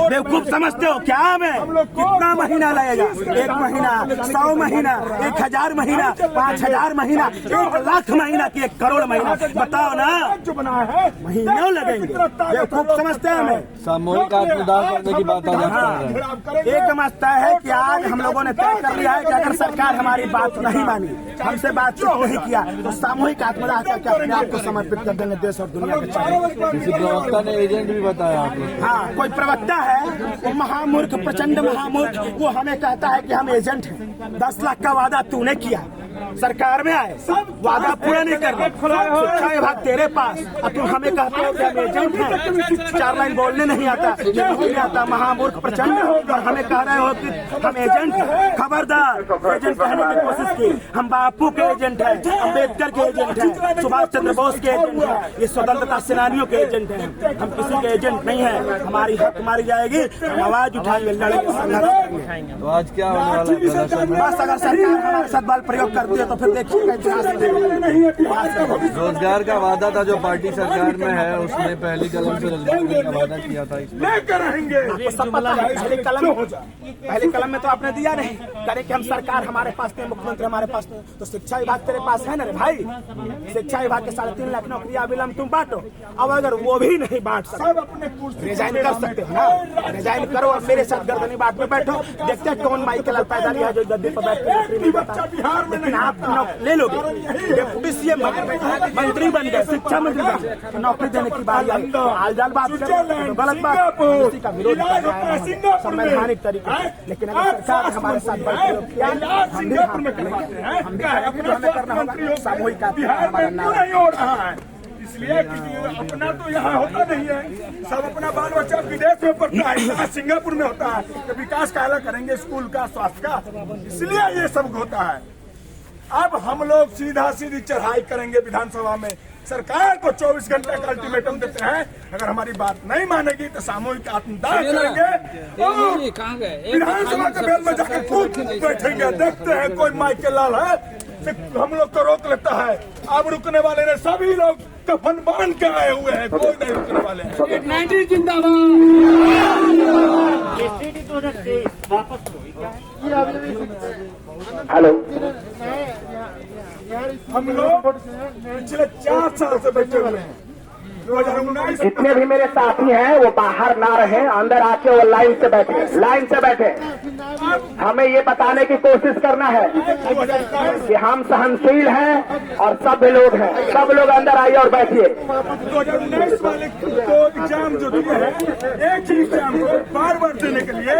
बेवकूफ समझते हो क्या? हमें कितना महीना लगेगा? 1 महीना, 100 महीना, 1000 महीना, 5000 महीना, 1 लाख महीना की 1 करोड़ महीना? बताओ ना, जो बना है महीनों लगेंगे। बेवकूफ समझते हैं हमें। सामूहिक आत्मदाह करने की बात आज एक समझता है कि आज हम लोगों ने तय कर लिया है कि अगर सरकार हमारी बात नहीं मानी, हमसे बातचीत नहीं किया तो सामूहिक आत्मदाह करके अपने आप को समर्पित कर देंगे देश और दुनिया के सामने। किसी प्रवक्ता ने एजेंट भी बताया आपको? हाँ, कोई प्रवक्ता है, वो महामूर्ख, प्रचंड महामूर्ख, वो हमें कहता है कि हम एजेंट हैं। 10 लाख का वादा तूने किया, सरकार में आए, वादा पूरा नहीं कर रहे, शिक्षा विभाग तेरे पास, और तुम हमें कहते हो कि हम एजेंट हैं। 4 लाइन बोलने नहीं आता, ये नहीं आता, महामूर्ख प्रचंड, और हमें कह रहे हो कि हम एजेंट हैं। खबरदार, एजेंट कहने की कोशिश की। हम बापू के एजेंट हैं, अम्बेडकर के एजेंट हैं, सुभाष चंद्र बोस के एजेंट हैं, ये स्वतंत्रता सेनानियों के एजेंट हैं। हम किसी के एजेंट नहीं है। हमारी हक मारी जाएगी, हम आवाज उठाएंगे, लड़ेंगे, संघर्ष करेंगे। तो आज क्या होने वाला है? बस अगर सरकार हमारे साथ बल प्रयोग करती मुझे तो फिर देखिएगा रोजगार का वादा था जो पार्टी सरकार में है, उसने पहली कलम से रोजगार का वादा किया था। लेकर रहेंगे, आपको सब पता है। पहले कलम में तो आपने दिया नहीं, करे कि हम सरकार हमारे पास नहीं, मुख्यमंत्री हमारे पास नहीं, तो शिक्षा विभाग तेरे पास है ना रे भाई। शिक्षा विभाग के 3.5 लाख नौकरियां अविलंब तुम बांटो। अब अगर वो भी नहीं बांट सकते, रिजाइन कर सकते हो ना, रिजाइन करो और मेरे साथ गर्दनी बांट में बैठो, देखते हैं कौन माई के लाल पैदा है जो गद्दे पर बैठ कर बिहार में। लेकिन आप ले लोगे, डिप्टी सीएम मंत्री बन गए, शिक्षा मंत्री बन गए, नौकरी देने की बात आई, हाल बात करें, गलत बात, किसी का विरोध संवैधानिक तरीके। लेकिन अगर सरकार हमारे साथ बल किया, हम भी हमें करना होगा सामूहिक नहीं हो रहा है, इसलिए अपना तो यहाँ होता नहीं है। सब अपना बाल बच्चा विदेश में पढ़ता है, यहाँ सिंगापुर में होता है, तो विकास काला करेंगे स्कूल का, स्वास्थ्य का, इसलिए ये सब होता है। अब हम लोग सीधा सीधी चढ़ाई करेंगे विधानसभा में, सरकार को 24 घंटे का अल्टीमेटम देते हैं, अगर हमारी बात नहीं मानेगी तो सामूहिक आत्मदाह करेंगे, विधानसभा के बेल में जाकर कूद बैठेंगे। देखते हैं कोई माइकल लाल है, हम लोग को रोक लेता है। अब रुकने वाले ने सभी लोग कफन बांध के आए हुए हैं, कोई नहीं रुकने वाले हैं। जिंदाबाद। हेलो, हम लोग पिछले 4 साल से बैठे हुए हैं। 2019 जितने भी मेरे साथी हैं वो बाहर ना रहे, अंदर आके वो लाइन से बैठे। हमें ये बताने की कोशिश करना है कि हम सहनशील हैं और सभ्य लोग हैं। सब लोग अंदर आइए और बैठिए। 2019 वाले 2 एग्जाम जो दिए हैं, एक ही एग्जाम को बार देने के लिए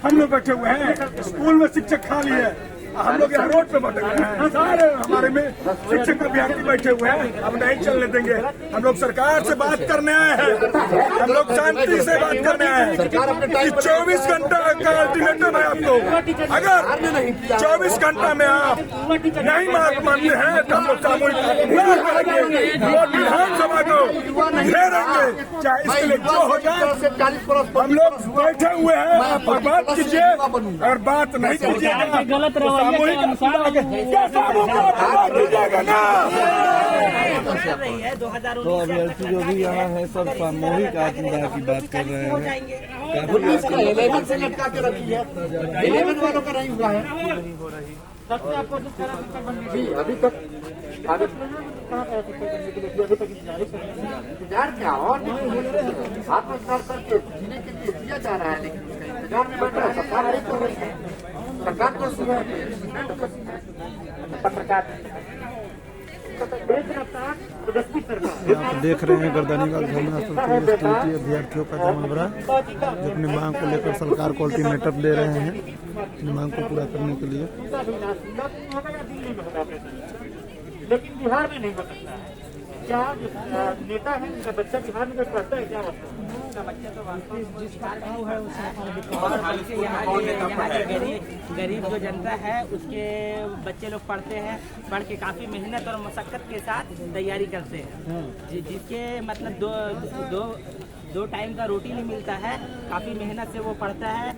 हम लोग बैठे हुए हैं। स्कूल में शिक्षक खाली है, हम लोग यहाँ रोड पे बैठे हुए हैं, सारे हमारे में शिक्षक अभ्यर्थी बैठे हुए हैं। हम नहीं चलने देंगे, हम लोग सरकार से बात करने आए हैं, हम लोग शांति से बात करने आए हैं। 24 घंटा का अल्टीमेटम है आपको, अगर 24 घंटा में आप नहीं मानते हैं तो हम लोग सामूहिक करेंगे और विधानसभा को घेरेंगे, चाहे इसके लिए जो हो जाए। हम लोग बैठे हुए हैं, आप बात कीजिए, और बात नहीं कीजिएगा गलत तो अभ्यर्थी जो भी यहाँ है सब सामूहिक आत्मदाह की बात कर रहे हैं। अभी तक इंतजार क्या और आत्मसात करके जीने के लिए दिया जा रहा है, लेकिन उसका इंतजार में बैठा है सरकार को आप देख रहे हैं गर्दनीबाग धरना स्थल अभ्यर्थियों का जमावड़ा, जो अपनी मांग को लेकर सरकार को अल्टीमेटम दे रहे हैं, अपनी मांग को पूरा करने के लिए। लेकिन बिहार में नहीं हो सकता है। क्या नेता है उनका बच्चा बिहार में पढ़ता है, क्या उसका बच्चा तो गरीब जो जनता है उसके बच्चे लोग पढ़ते हैं, पढ़ के काफी मेहनत और मशक्कत के साथ तैयारी करते हैं, जिसके मतलब दो टाइम का रोटी नहीं मिलता है। काफी मेहनत से वो पढ़ता है,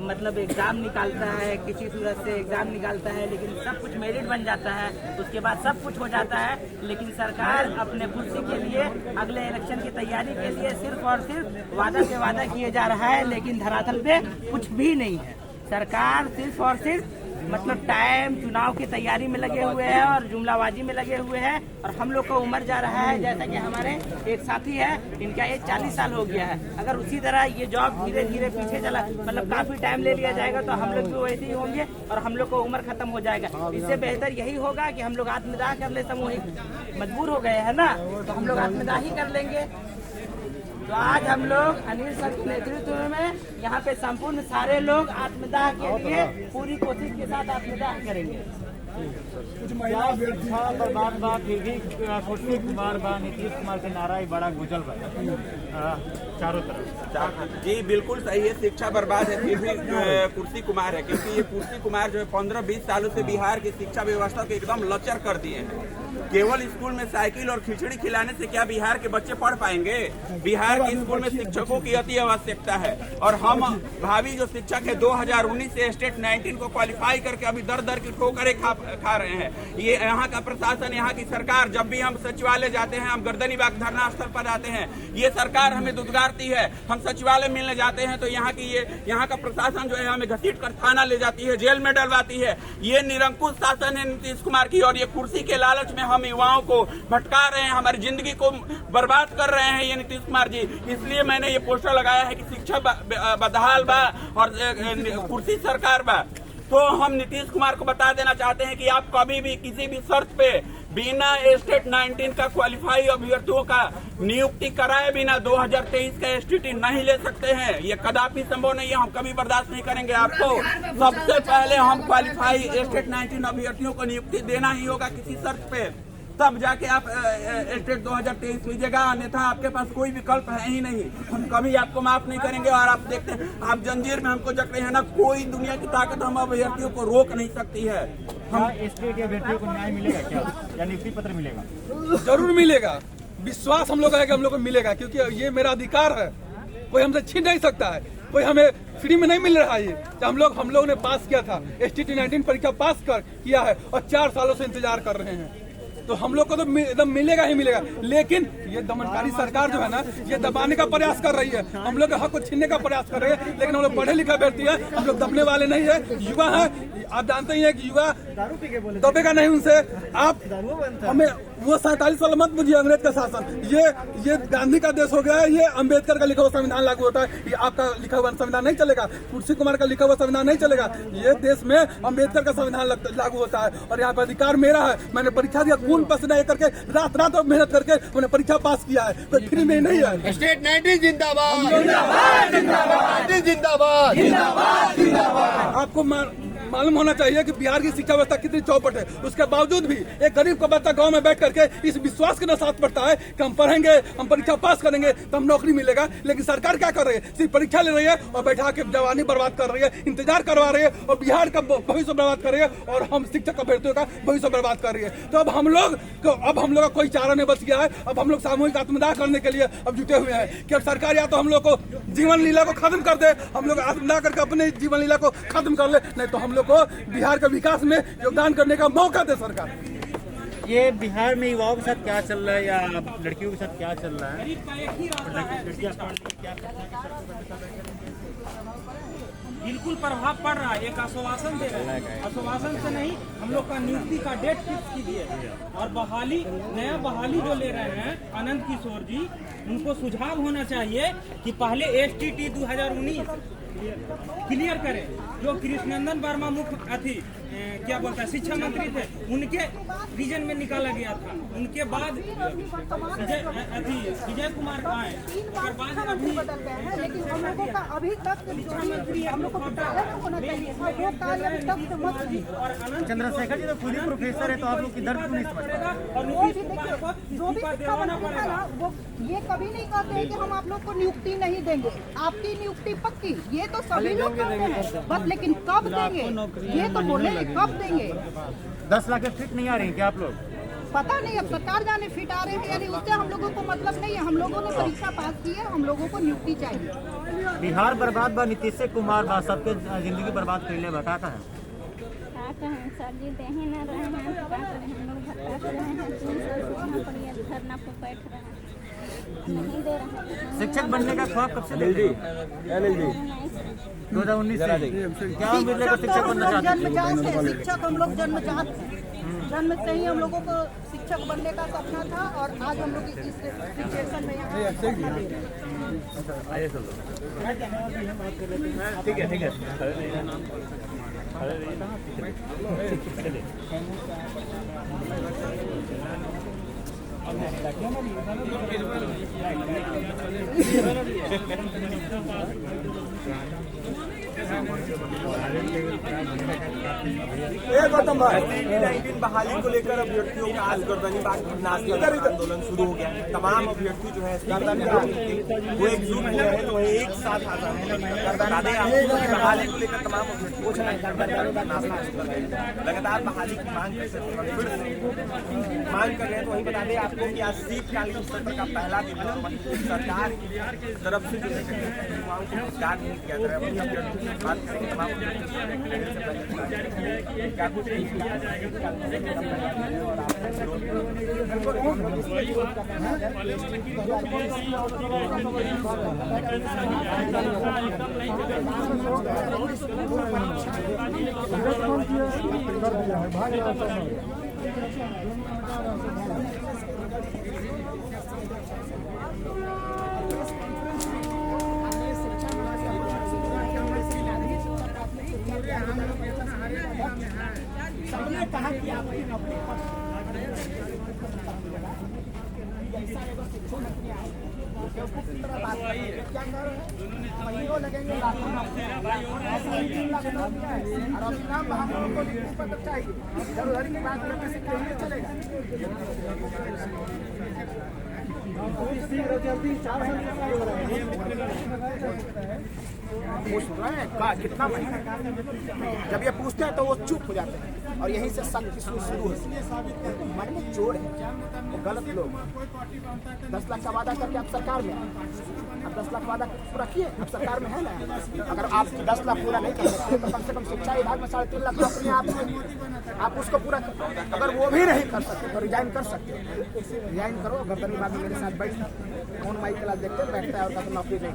मतलब एग्जाम निकालता है, किसी सूरत से एग्जाम निकालता है, लेकिन सब कुछ मेरिट बन जाता है, उसके बाद सब कुछ हो जाता है। लेकिन सरकार अपने कुर्सी के लिए अगले इलेक्शन की तैयारी के लिए सिर्फ और सिर्फ वादा पे वादा किए जा रहा है, लेकिन धरातल पे कुछ भी नहीं है। सरकार सिर्फ और सिर्फ मतलब टाइम चुनाव की तैयारी में लगे हुए हैं और जुमलाबाजी में लगे हुए हैं। और हम लोग का उम्र जा रहा है, जैसा कि हमारे एक साथी है, इनका एज 40 साल हो गया है। अगर उसी तरह ये जॉब धीरे धीरे पीछे चला, मतलब काफी टाइम ले लिया जाएगा, तो हम लोग भी वैसे ही होंगे और हम लोग का उम्र खत्म हो जाएगा। इससे बेहतर यही होगा कि हम लोग आत्मदाह कर ले, सामूहिक मजबूर हो गए है ना, तो हम लोग आत्मदाह ही कर लेंगे। तो आज हम लोग अनिल सर के नेतृत्व में यहाँ पे संपूर्ण सारे लोग आत्मदाह के लिए पूरी कोशिश के साथ आत्मदाह करेंगे। कुछ महिला बर्बाद बा, फिर भी खुशबू कुमार बा, नीतीश कुमार के नारा बड़ा गुजल बा। चारों तरफ। जी बिल्कुल सही है, शिक्षा बर्बाद है, फिर भी कुर्सी कुमार है, क्योंकि ये कुर्सी कुमार जो है 15-20 सालों से बिहार की शिक्षा व्यवस्था को एकदम लचर कर दिए हैं। केवल स्कूल में साइकिल और खिचड़ी खिलाने से क्या बिहार के बच्चे पढ़ पाएंगे? बिहार के स्कूल में शिक्षकों की अति आवश्यकता है, और हम भावी जो शिक्षक है 2019 से स्टेट 19 को क्वालिफाई करके अभी दर दर की ठोकरें खा रहे हैं। ये यहाँ का प्रशासन, यहाँ की सरकार, जब भी हम सचिवालय जाते हैं, हम गर्दनीबाग धरना स्थल पर जाते हैं, ये सरकार हमें दुदगारती है। हम सचिवालय मिलने जाते हैं तो यहाँ का प्रशासन जो है हमें घसीट कर थाना ले जाती है, जेल में डलवाती है। ये निरंकुश शासन है नीतीश कुमार की, और ये कुर्सी के लालच में हम युवाओं को भटका रहे हैं, हमारी जिंदगी को बर्बाद कर रहे हैं ये नीतीश कुमार जी। इसलिए मैंने ये पोस्टर लगाया है कि शिक्षा बदहाल बा और कुर्सी सरकार बा। तो हम नीतीश कुमार को बता देना चाहते हैं कि आप कभी भी किसी भी शर्त पे बिना स्टेट 19 का क्वालिफाई अभ्यर्थियों का नियुक्ति कराए बिना 2023 का STT नहीं ले सकते हैं। ये कदापि संभव नहीं है, हम कभी बर्दाश्त नहीं करेंगे। आपको सबसे पहले हम क्वालिफाई स्टेट 19 अभ्यर्थियों को नियुक्ति देना ही होगा किसी शर्त पे, तब जाके आप स्टेट 2023 लीजिएगा, अन्यथा आपके पास कोई विकल्प है ही नहीं। हम कभी आपको माफ नहीं करेंगे। और आप देखते हैं, आप जंजीर में हमको जकड़े हैं ना, कोई दुनिया की ताकत हम अभ्यर्थियों को रोक नहीं सकती है। हम स्टेट अभ्यर्थियों को न्याय मिलेगा क्या, या नियुक्ति पत्र मिलेगा? जरूर मिलेगा, विश्वास हम लोग है कि हम लोग को मिलेगा, क्योंकि ये मेरा अधिकार है, कोई हमसे छीन नहीं सकता है। कोई हमें फ्री में नहीं मिल रहा है। ये हम लोग ने पास किया था, STT 19 परीक्षा पास किया है, और 4 सालों से इंतजार कर रहे हैं। तो हम लोग को तो एकदम मिलेगा ही मिलेगा। लेकिन ये दमनकारी सरकार जो है ना, ये दबाने का प्रयास कर रही है, हम लोग के हक को छीनने का प्रयास कर रही है। लेकिन हम लोग पढ़े लिखे व्यक्ति है, हम लोग दबने वाले नहीं है, युवा है। आप जानते ही है कि युवा दबेगा नहीं उनसे। आप हमें वो 47 वाला मत बुझिए, अंग्रेज का शासन। ये गांधी का देश हो गया है, ये अम्बेडकर का लिखा हुआ संविधान लागू होता है। ये आपका लिखा हुआ संविधान नहीं चलेगा, कुर्सी कुमार का लिखा हुआ संविधान नहीं चलेगा। ये देश में अम्बेडकर का संविधान लागू होता है, और यहाँ पर अधिकार मेरा है। मैंने परीक्षा दिया, खून पसीना एक करके, रात मेहनत करके मैंने परीक्षा पास किया है, कोई फ्री में नहीं है। स्टेट 19 जिंदाबाद, जिंदाबाद, जिंदाबाद। आपको मालूम होना चाहिए कि बिहार की शिक्षा व्यवस्था कितनी चौपट है। उसके बावजूद भी एक गरीब का बच्चा गांव में बैठ करके इस विश्वास के साथ पढ़ता है कि हम पढ़ेंगे, हम परीक्षा पास करेंगे तो हम नौकरी मिलेगा। लेकिन सरकार क्या कर रही है? सिर्फ परीक्षा ले रही है और बैठा के जवानी बर्बाद कर रही है, इंतजार करवा रही है, और बिहार का भविष्य बर्बाद कर रही है, और हम शिक्षक अभ्यर्थियों का भविष्य बर्बाद कर रही है। तो अब हम लोग का कोई चारा नहीं बच गया है। अब हम लोग सामूहिक आत्मदाह करने के लिए अब जुटे हुए हैं कि अब सरकार या तो हम लोग को जीवन लीला को खत्म कर दे, हम लोग आत्मदाह करके अपने जीवन लीला को खत्म कर ले, नहीं तो हम लोग को बिहार के विकास में योगदान करने का मौका दे सरकार। ये बिहार में युवाओं के साथ क्या चल रहा है, या लड़कियों के साथ क्या चल रहा है? बिल्कुल प्रभाव पड़ रहा है। एक आश्वासन दे रहा है, आश्वासन से नहीं, हम लोग का नियुक्ति का डेट फिक्स कीजिए। और नया बहाली जो ले रहे हैं आनंद किशोर जी, उनको सुझाव होना चाहिए कि पहले STT 2019 क्लियर करें। जो कृष्णनंदन वर्मा मुख्य क्या बोलता है शिक्षा मंत्री थे, उनके रीजन में निकाला गया था। उनके बाद विजय कुमार आए, और बाद अभी लेकिन हम लोगों का अभी तक शिक्षा मंत्री हम लोग को होना चाहिए। चंद्रशेखर जी तो खुद ही प्रोफेसर है, तो आप लोग की दर्द नहीं समझ रहे। और जो भी शिक्षा मंत्री है ना, वो ये कभी नहीं कहते हैं कि हम आप लोग को नियुक्ति नहीं देंगे, आपकी नियुक्ति पक्की। ये तो सभी लोग कहते हैं, बस लेकिन कब देंगे ये तो बोले, कब देंगे? 10 लाख फिट नहीं आ रही क्या आप लोग? पता नहीं, अब सरकार जाने फिट आ रहे हैं यानी उससे हम लोगों को मतलब नहीं है। हम लोगों ने परीक्षा पास की है, हम लोगों को नियुक्ति चाहिए। बिहार बर्बाद बा, नीतीश कुमार बा, सबके जिंदगी बर्बाद कर ले बता का है। सर जी दे ही न रहे हैं, क्या करें, हम लोग भटक रहे हैं, 3 साल से यहाँ पर धरना पर बैठ रहे हैं, नहीं दे रहे हैं। शिक्षक बनने का ख्वाब कब से देख रही? 2019 से क्या मिलेगा? शिक्षक बनना चाहते हैं। शिक्षक हम लोग जन्मजात हैं, जन्म से ही हम लोगों को शिक्षक बनने का सपना था, और आज हम लोग इस सिचुएशन में यहाँ ठीक है, ठीक है। कोविड-19 बहाली को लेकर अभ्यर्थियों का आज गर्दनी बाग आंदोलन शुरू हो गया है। तमाम अभ्यर्थी जो है वो एकजुट हुए हैं, तो एक साथ बहाली को लेकर तमाम अभ्यर्थियों लगातार बहाली की मांग कर रहे हैं। तो वही बता दें आपको कि आज शीतकालीन सत्र का पहला दिन है। सरकार की तरफ से जो युवाओं को रोजगार नहीं किया जा रहा है, वही अभ्यर्थियों की बात करेंगे। तमाम क्या कुछ नहीं किया जाएगा सबने कहा कि आप महीनों लगेंगे लाखों चाहिए जरूरी की बात चलेगा। कितना महीना जब ये पूछते हैं तो वो चुप हो जाते हैं और यहीं से शक्ति शुरू होती है। मन में चोर है, वो गलत लोग 10 लाख का वादा करके आप सरकार में अब 10 लाख वादा पूरा किए, अब सरकार में है ना। अगर आप 10 लाख पूरा नहीं कर सकते तो कम से कम शिक्षा विभाग में 3.5 लाख नौकरियां आप उसको पूरा कर। अगर वो भी नहीं कर सकते तो रिजाइन कर सकते, रिजाइन करो। गर्दनी बाग में मेरे साथ बैठ कौन माइक क्लास देखते बैठता है और कहते नौकरी नहीं।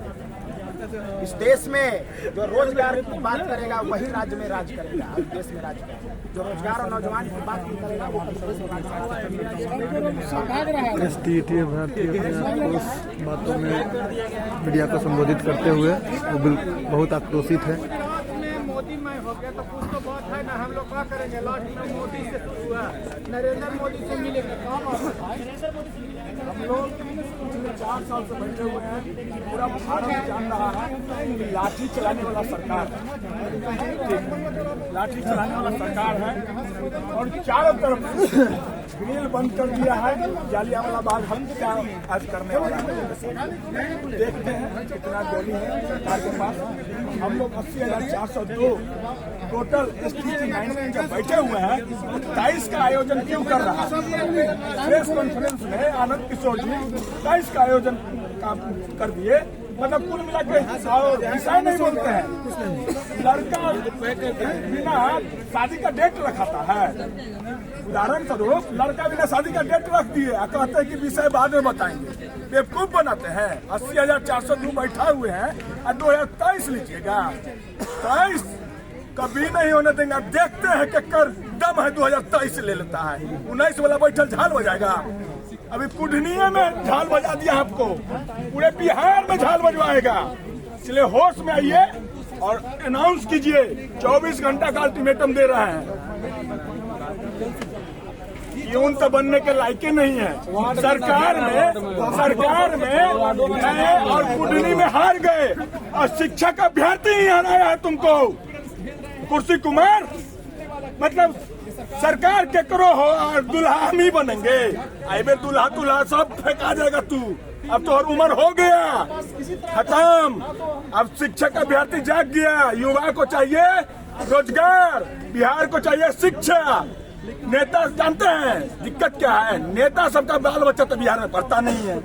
इस देश में जो रोजगार की बात करेगा वही राज्य में राज करेगा, देश में राज करेगा। जो रोजगार और नौजवान की बात नहीं करेगा वो एसटीईटी अभ्यर्थी उस बातों में मीडिया को संबोधित करते हुए वो बहुत आक्रोशित है। मोदी में हो गया तो कुछ तो बहुत है ना, हम लोग क्या करेंगे। लास्ट में मोदी से शुरू हुआ, नरेंद्र मोदी से मिलेगा। हम लोग 4 साल से बैठे हुए हैं, पूरा भारत जान रहा है कि लाठी चलाने वाला सरकार है, लाठी चलाने वाला सरकार है और चारों तरफ ग्रिल बंद कर दिया है। जालियांवाला बाग हत्या आज करने वाला है। देखते हैं कितना गोली है सरकार के पास। हम लोग 80,402 टोटल STT 9 जब बैठे हुए हैं, 23 का आयोजन क्यों कर रहा है? प्रेस कॉन्फ्रेंस में आनंद किशोर जी 23 का आयोजन कर दिए, मतलब कुल मिला के विषय नहीं बोलते हैं। लड़का बिना शादी का डेट रखाता है, उदाहरण स्वरूप लड़का बिना शादी का डेट रख दिए, कहते हैं कि विषय बाद में बताएंगे। बेवकूफ बनाते हैं। 80,402 बैठा हुए हैं और 2023 लीजिएगा, 23 कभी नहीं होने देंगे। देखते हैं कि कर दम है 2023 ले लेता है। 19 वाला बैठल झाल बजाएगा। अभी कुढ़निया में झाल बजा दिया आपको, पूरे बिहार में झाल बजवाएगा। इसलिए होश में आइए और अनाउंस कीजिए। 24 घंटा का अल्टीमेटम दे रहे हैं। यूं तो बनने के लायक नहीं है। सरकार में गए और कुढ़नी में हार गए और शिक्षक अभ्यर्थी ही हराया है तुमको। कुर्सी कुमार मतलब सरकार के करो हो और दुल्हा हम ही बनेंगे। आइबे दुल्हा सब फेंका जाएगा तू। अब तो और उम्र हो गया, खत्म। अब शिक्षक अभ्यर्थी जाग गया। युवा को चाहिए रोजगार, बिहार को चाहिए शिक्षा। नेता जानते हैं दिक्कत क्या है? नेता सबका बाल बच्चा तो बिहार में पढ़ता नहीं है,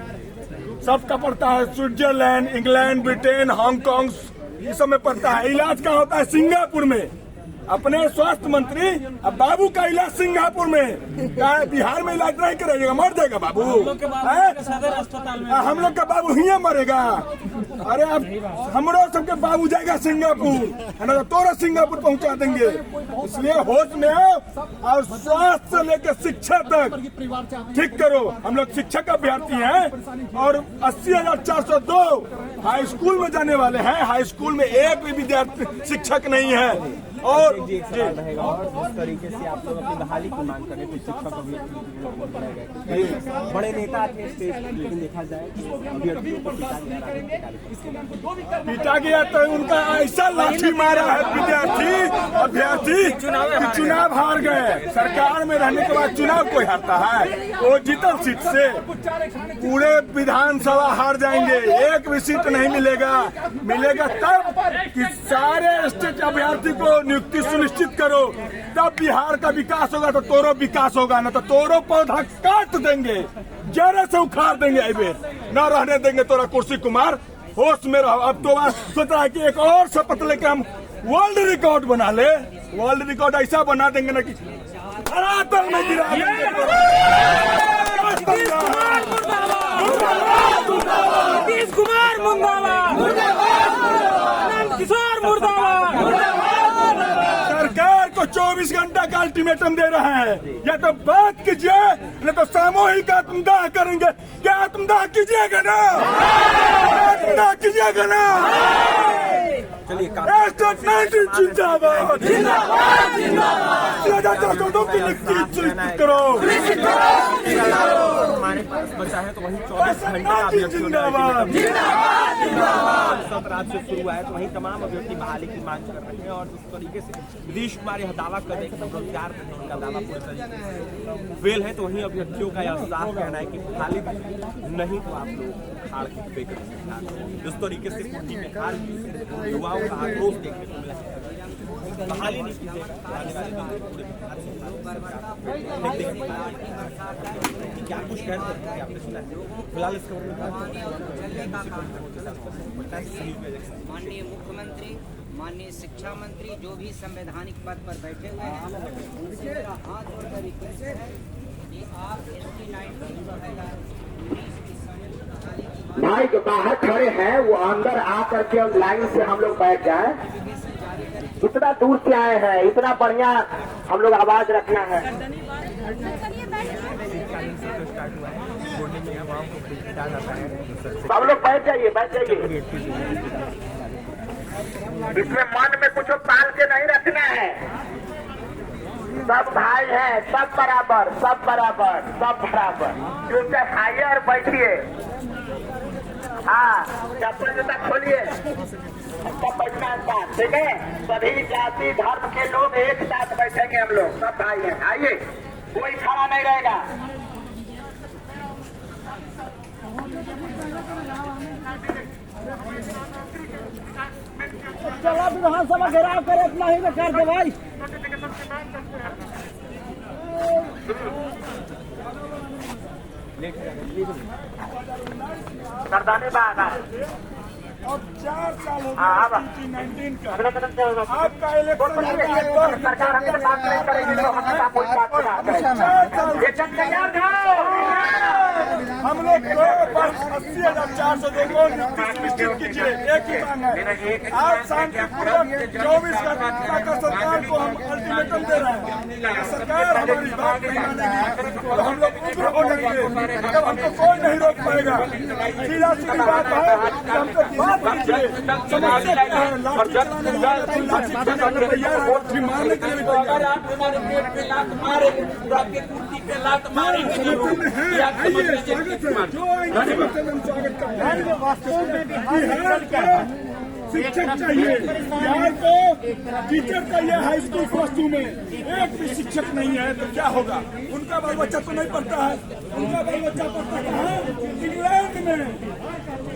सबका पढ़ता है स्विट्जरलैंड, इंग्लैंड, ब्रिटेन, हांगकांग, ये सब में पढ़ता है। इलाज कहाँ होता है? सिंगापुर में। अपने स्वास्थ्य मंत्री अब बाबू का इलाज सिंगापुर में, बिहार में इलाज नहीं करेगा, मर जाएगा बाबू। सदर अस्पताल में हम लोग का बाबू ही मरेगा। अरे अब हमारा सबके बाबू जाएगा सिंगापुर, है ना? तोरा सिंगापुर पहुंचा देंगे। इसलिए होश में आओ और स्वास्थ्य से लेकर शिक्षा तक ठीक करो। हम लोग शिक्षक अभ्यर्थी हैं और 80,402 हाई स्कूल में जाने वाले हैं। हाई स्कूल में एक भी विद्यार्थी शिक्षक नहीं है। और एक सवाल रहेगा, और जिस तरीके से आप लोग अपनी बहाली की मांग करें तो शिक्षक अभी बड़े नेता थे स्टेज, लेकिन देखा जाए अभ्यर्थियों को पीटा गया तो उनका ऐसा लाठी मारा है अभ्यर्थी चुनाव हार गए। सरकार में रहने के बाद चुनाव कोई हारता है? वो जीतल सीट से पूरे विधानसभा हार जाएंगे, एक भी सीट नहीं मिलेगा तब कि सारे स्टेट अभ्यर्थी को नियुक्ति सुनिश्चित करो, तब बिहार का विकास होगा। तो तोरो विकास होगा ना तो तोरो पौधा काट देंगे, जरा से उखाड़ देंगे, अबे न रहने देंगे तोरा कुर्सी कुमार। होश में रहो। अब तो सोच रहा है कि एक और शपथ लेकर हम वर्ल्ड रिकॉर्ड बना ले। वर्ल्ड रिकॉर्ड ऐसा बना देंगे ना कि धरातल में गिरा देंगे। नीतीश कुमार मुर्दाबाद, किशोर मुर्दाबाद। सरकार को 24 घंटा का अल्टीमेटम दे रहा है, या तो बात कीजिए नहीं तो सामूहिक आत्मदाह करेंगे। क्या आत्मदाह कीजिएगा ना? आत्मदाह कीजिएगा ना? चलिए जिंदाबाद करो। हमारे पास बचा है तो वही 24 घंटे जिंदाबाद। सत्र आज से शुरू हुआ है तो वही तमाम अभ्यर्थी बहाली की मांग कर रहे हैं। और जिस तरीके से नीतीश कुमार यह दावा कर रहे हैं कि रोजगार का दावा पूरी तरीके से फेल है, तो वहीं अभ्यर्थियों का यह साफ कहना है कि बहाली नहीं तो आप लोग खाड़ के पे करेंगे। जिस तरीके से कुर्सी में खाड़ युवाओं का आक्रोश देखने को मिला है, बहाली नहीं की क्या कुछ कह सकते हैं? आपने सुना है फिलहाल इस माननीय मुख्यमंत्री, माननीय शिक्षा मंत्री जो भी संवैधानिक पद पर बैठे हुए हैं, उनसे हाथ जोड़कर रिक्वेस्ट है कि आप भाई जो बाहर खड़े हैं वो अंदर आकर के लाइन से हम लोग बैठ जाए। इतना दूर से आए हैं, इतना बढ़िया हम लोग आवाज रखना है। सब लोग बैठ जाइए, बैठ जाइए। इसमें मन में कुछ पाल के नहीं रखना है। सब भाई हैं, सब बराबर, सब बराबर, सब बराबर। चुपचाप खाइए और बैठिए। हाँ, चप्पल जूता खोलिए, सब बैठना है साथ, ठीक है? सभी जाति धर्म के लोग एक साथ बैठेंगे हम लोग, सब भाई हैं। आइए, कोई खड़ा नहीं रहेगा। चला विधानसभा घेराव करे, इतना ही में कर दे भाई। सरदानी बाग अब 4 साल हो गए 2019 का। आपका इलेक्शन सरकार हमसे बात नहीं करेगी तो हम लोग को 80,400 लोगों निश्चित कीजिए। एक ही मांग है, आज शांतिपूर्वक 24 घंटा का सरकार को हम अल्टीमेटम दे रहे हैं। सरकार हमारी बात नहीं मानेगी तो हम लोग उग्र हो जाएंगे, तब हमको कोई नहीं रोक पाएगा। सीधा सीधी बात है, हमको बात कीजिए। समस्या क्या है? लाठी चलाने वाले लाठी चलाने तैयार है, लाठी मारने के लिए तैयार है। आप हमारे पेट पे लात मारेंगे, आपके कुर्सी पे लात मारेंगे। जो आएंगे हम स्वागत करते हैं। वास्तव में बिहार का शिक्षक चाहिए, बिहार को टीचर चाहिए। हाई स्कूल प्लस 2 में एक भी शिक्षक नहीं है तो क्या होगा? उनका बाल बच्चा तो नहीं पढ़ता है, उनका बाल बच्चा पढ़ता कहाँ? इंग्लैंड में,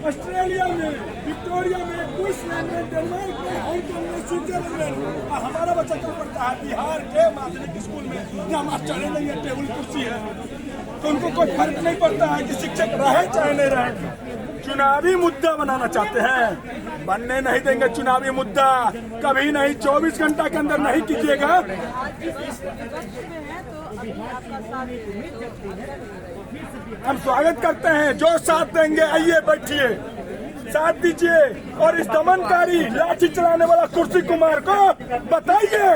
ऑस्ट्रेलिया में, विक्टोरिया में, क्वींसलैंड में, डेनमार्क में, हांगकांग में, स्विट्जरलैंड में। और हमारा बच्चा क्यों पढ़ता है? बिहार के माध्यमिक स्कूल में जहाँ मास्टर नहीं है, टेबल कुर्सी है, तो उनको कोई फर्क नहीं पड़ता है कि शिक्षक रहे चाहे नहीं रहे। चुनावी मुद्दा बनाना चाहते हैं, बनने नहीं देंगे। चुनावी मुद्दा कभी नहीं, 24 घंटा के अंदर नहीं कीजिएगा। हम स्वागत करते हैं, जो साथ देंगे आइए बैठिए, साथ दीजिए। और इस दमनकारी लाठी चलाने वाला कुर्सी कुमार को बताइए,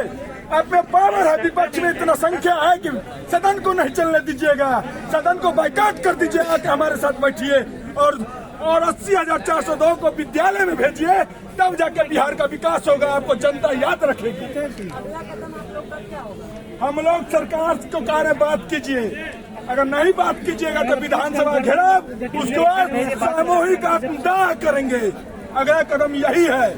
अपने पावर है, विपक्ष में इतना संख्या है कि सदन को नहीं चलने दीजिएगा, सदन को बाइकाट कर दीजिए। आके हमारे साथ बैठिए और और 80,402 को विद्यालय में भेजिए, तब जाके बिहार का विकास होगा। आपको जनता याद रखेगी। हम लोग सरकार को कह रहे बात कीजिए, अगर नहीं बात कीजिएगा तो विधानसभा घेराव, उसके बाद सामूहिक आत्मदाह करेंगे। अगला कदम यही है।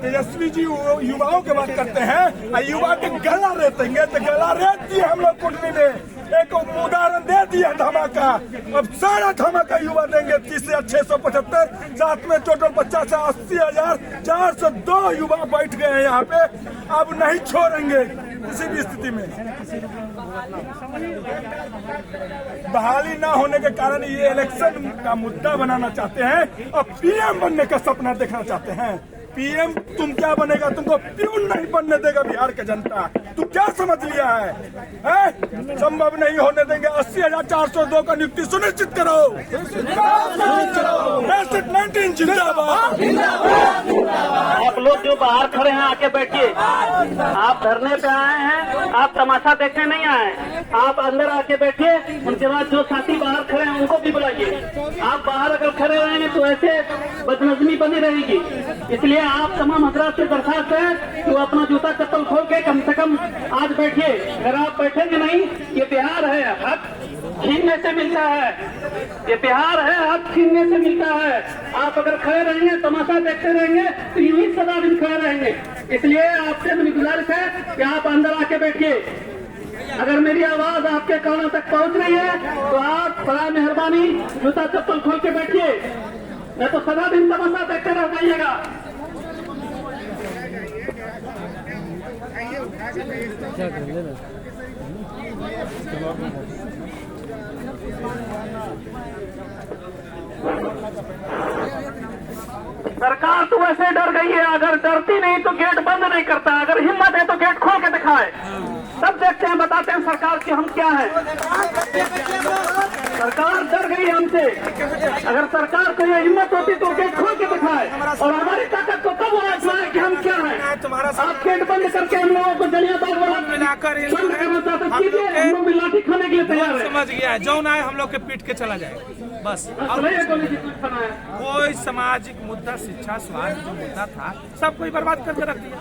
तेजस्वी जी युवाओं की बात करते हैं, युवा के गला रेतेंगे तो गला रेत दिए हम लोग कुटनी में। एक उदाहरण दे दिया धमाका, अब सारा धमाका युवा देंगे। 30 से 675, साथ में टोटल 50 से 80,402 युवा बैठ गए हैं यहाँ पे। अब नहीं छोड़ेंगे किसी भी स्थिति में। बहाली ना होने के कारण ये इलेक्शन का मुद्दा बनाना चाहते हैं और पीएम बनने का सपना देखना चाहते हैं। पीएम तुम क्या बनेगा? तुमको प्यून नहीं बनने देगा बिहार की जनता। तुम क्या समझ लिया है? संभव नहीं होने देंगे। 80,402 का नियुक्ति सुनिश्चित करो। 19 जिंदाबाद। आप लोग जो बाहर खड़े हैं आके बैठिए। आप धरने पे आए हैं, आप तमाशा देखने नहीं आए। आप अंदर आके बैठिए। उनके बाद जो साथी बाहर खड़े हैं उनको भी बुलाइए। आप बाहर अगर खड़े रहेंगे तो ऐसे बदनजमी बनी रहेगी। इसलिए आप तमाम हजरात से दरखास्त है कि वो अपना जूता चप्पल खोल के कम से कम आज बैठिए। अगर आप बैठेंगे नहीं, ये बिहार है, हक छीनने से मिलता है। ये बिहार है, हक छीनने से मिलता है। आप अगर खड़े रहेंगे, तमाशा देखते रहेंगे तो यूं ही सदा दिन खड़े रहेंगे। इसलिए आपसे मेरी गुजारिश है कि आप अंदर आके बैठिए। अगर मेरी आवाज आपके कानों तक पहुंच रही है तो आप बड़ा मेहरबानी जूता चप्पल खोल के बैठिए, नहीं तो सदा दिन तमाशा देखते रह जाइएगा। सरकार तो वैसे डर गई है। अगर डरती नहीं तो गेट बंद नहीं करता। अगर हिम्मत है तो गेट खोल के दिखाए, तब देखते हैं, बताते हैं सरकार की हम क्या है। सरकार डर गई हमसे। अगर सरकार को ये हिम्मत होती तो गेट खोल के दिखाए और हमारी ताकत को तब आजमाए कि हम क्या है। आप गेट बंद करके हम लोगों को जलियाबाग वाला बंद करना चाहते, कीजिए। हम लोग भी लाठी खाने के लिए तैयार है। समझ गया, जौन आए हम लोग के पीट के चला जाए बस। कोई सामाजिक मुद्दा, शिक्षा, स्वास्थ्य जो मुद्दा था, सब कोई बर्बाद करके रख दिया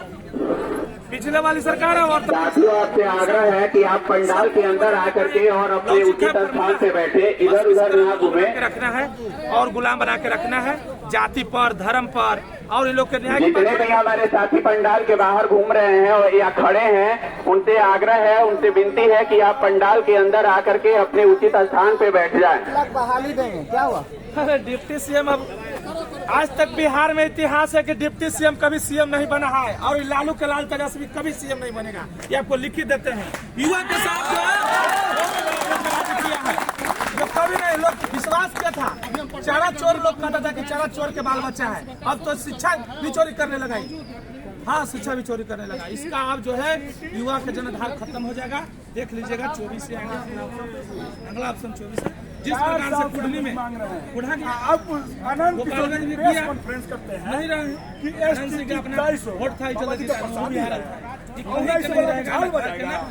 पिछले वाली सरकार है। और साथियों, आपसे आग्रह है कि आप पंडाल के अंदर आकर के और अपने उचित स्थान से बैठे, इधर उधर ना घूमे। रखना है और गुलाम बना के रखना है, जाति पर, धर्म पर, और इन लोग के न्याय। जितने भी हमारे साथी पंडाल के बाहर घूम रहे हैं और या खड़े हैं, उनसे आग्रह है, उनसे विनती है कि आप पंडाल के अंदर आकर के अपने उचित स्थान पे बैठ जाएं। बहाली देंगे, क्या हुआ? अरे डिप्टी सीएम, अब आज तक बिहार में इतिहास है कि डिप्टी सीएम कभी सीएम नहीं बना है, और लालू के लाल तेजस्वी कभी सीएम नहीं बनेगा। ये आपको लिखित देते हैं। युवा के साथ जो है किया है, जो कभी नहीं लोग विश्वास किया था। चारा चोर लोग कहता था कि चारा चोर के बाल बच्चा है, अब तो शिक्षा भी चोरी करने लगा। हाँ, शिक्षा भी चोरी करने लगा। इसका अब जो है युवा का जनधार खत्म हो जाएगा। देख लीजिएगा 24 से अगला ऑप्शन 24 है। जिस प्रकार से कुढ़नी में उठा के अब आनंद गोपालगंज में प्रेस कॉन्फ्रेंस करते हैं नहीं रहे कि एसटी का अपना वोट था, चलते बिहार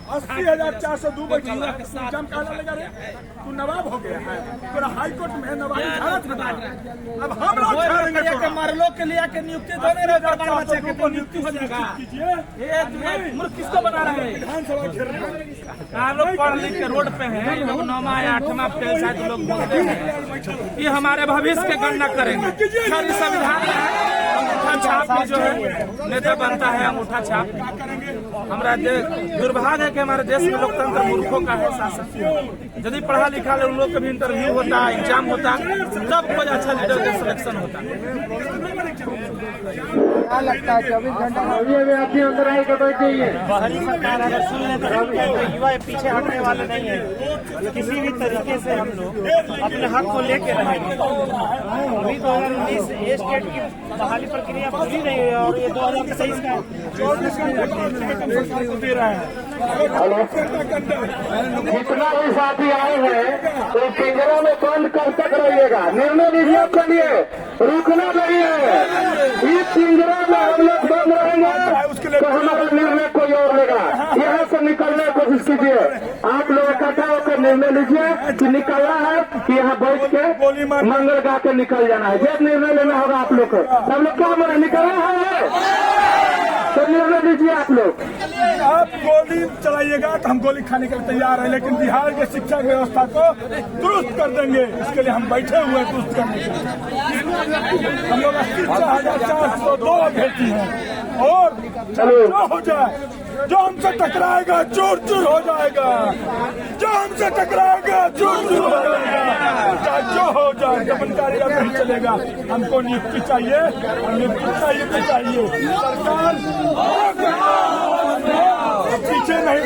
80,402 एग्जाम काला लगा रहे। तू नवाब हो गया है, पूरा हाईकोर्ट में नवाबी झाड़त में डाल रहा है। अब हम लोग झाड़ेंगे। मरलो के लिए के नियुक्ति दोनों नियुक्ति हो जाएगा। ये मूर्ख किसको बना रहे हैं? विधानसभा घेर रहे हैं। हम लोग पढ़ लिख के रोड पे हैं, लोग 9वां या 8वां फेल शायद लोग बोलते हैं। ये हमारे भविष्य के गणना करेंगे। सारी संविधान अंगूठा छाप में जो है नेता बनता है, अंगूठा छाप। हमारा दुर्भाग्य है कि हमारे देश में लोकतंत्र मूर्खों का है शासन। यदि पढ़ा लिखा उन लोग का भी इंटरव्यू होता, एग्जाम होता, तब कोई अच्छा लीडर का सिलेक्शन होता। क्या लगता है 24 घंटा अभी अंदर आए के बैठ जाइए। बाहरी सरकार अगर सुन ले तो युवा पीछे हटने वाले नहीं है। किसी भी तरीके से हम लोग अपने हक को लेके रहेंगे। अभी 2019 स्टेट की बहाली प्रक्रिया पूरी नहीं है और ये 2023 का 24 घंटे दे रहा है। जितना भी साथी आए हैं तो पिंजरा में बंद कर तक रहिएगा। निर्णय लीजिए आपके लिए, रुकना नहीं है। इस पिंजरा में हम लोग बंद रहेंगे तो हमारा निर्णय कोई और लेगा। यहाँ से निकलने की कोशिश कीजिए। आप लोग इकट्ठा होकर निर्णय है कि निकलना है कि यहाँ बैठ के मंगल गा के निकल जाना है। ये निर्णय लेना होगा आप लोग को। सब लोग क्या बोले, निकलना है तो निर्णय लीजिए आप लोग। आप गोली चलाइएगा तो हम गोली खाने के लिए तैयार हैं, लेकिन बिहार की शिक्षा व्यवस्था को दुरुस्त कर देंगे। इसके लिए हम बैठे हुए हैं दुरुस्त करने के लिए। हम लोग 80,402 अभ्यर्थी हैं और जो हो जाए, जो हमसे टकराएगा चूर चूर हो जाएगा, जो हमसे टकराएगा चूर चूर हो जाएगा। चाहे जो हो जाए, दमनकारी नहीं चलेगा। हमको नियुक्ति चाहिए और नियुक्ति चाहिए तो चाहिए। सरकार पीछे नहीं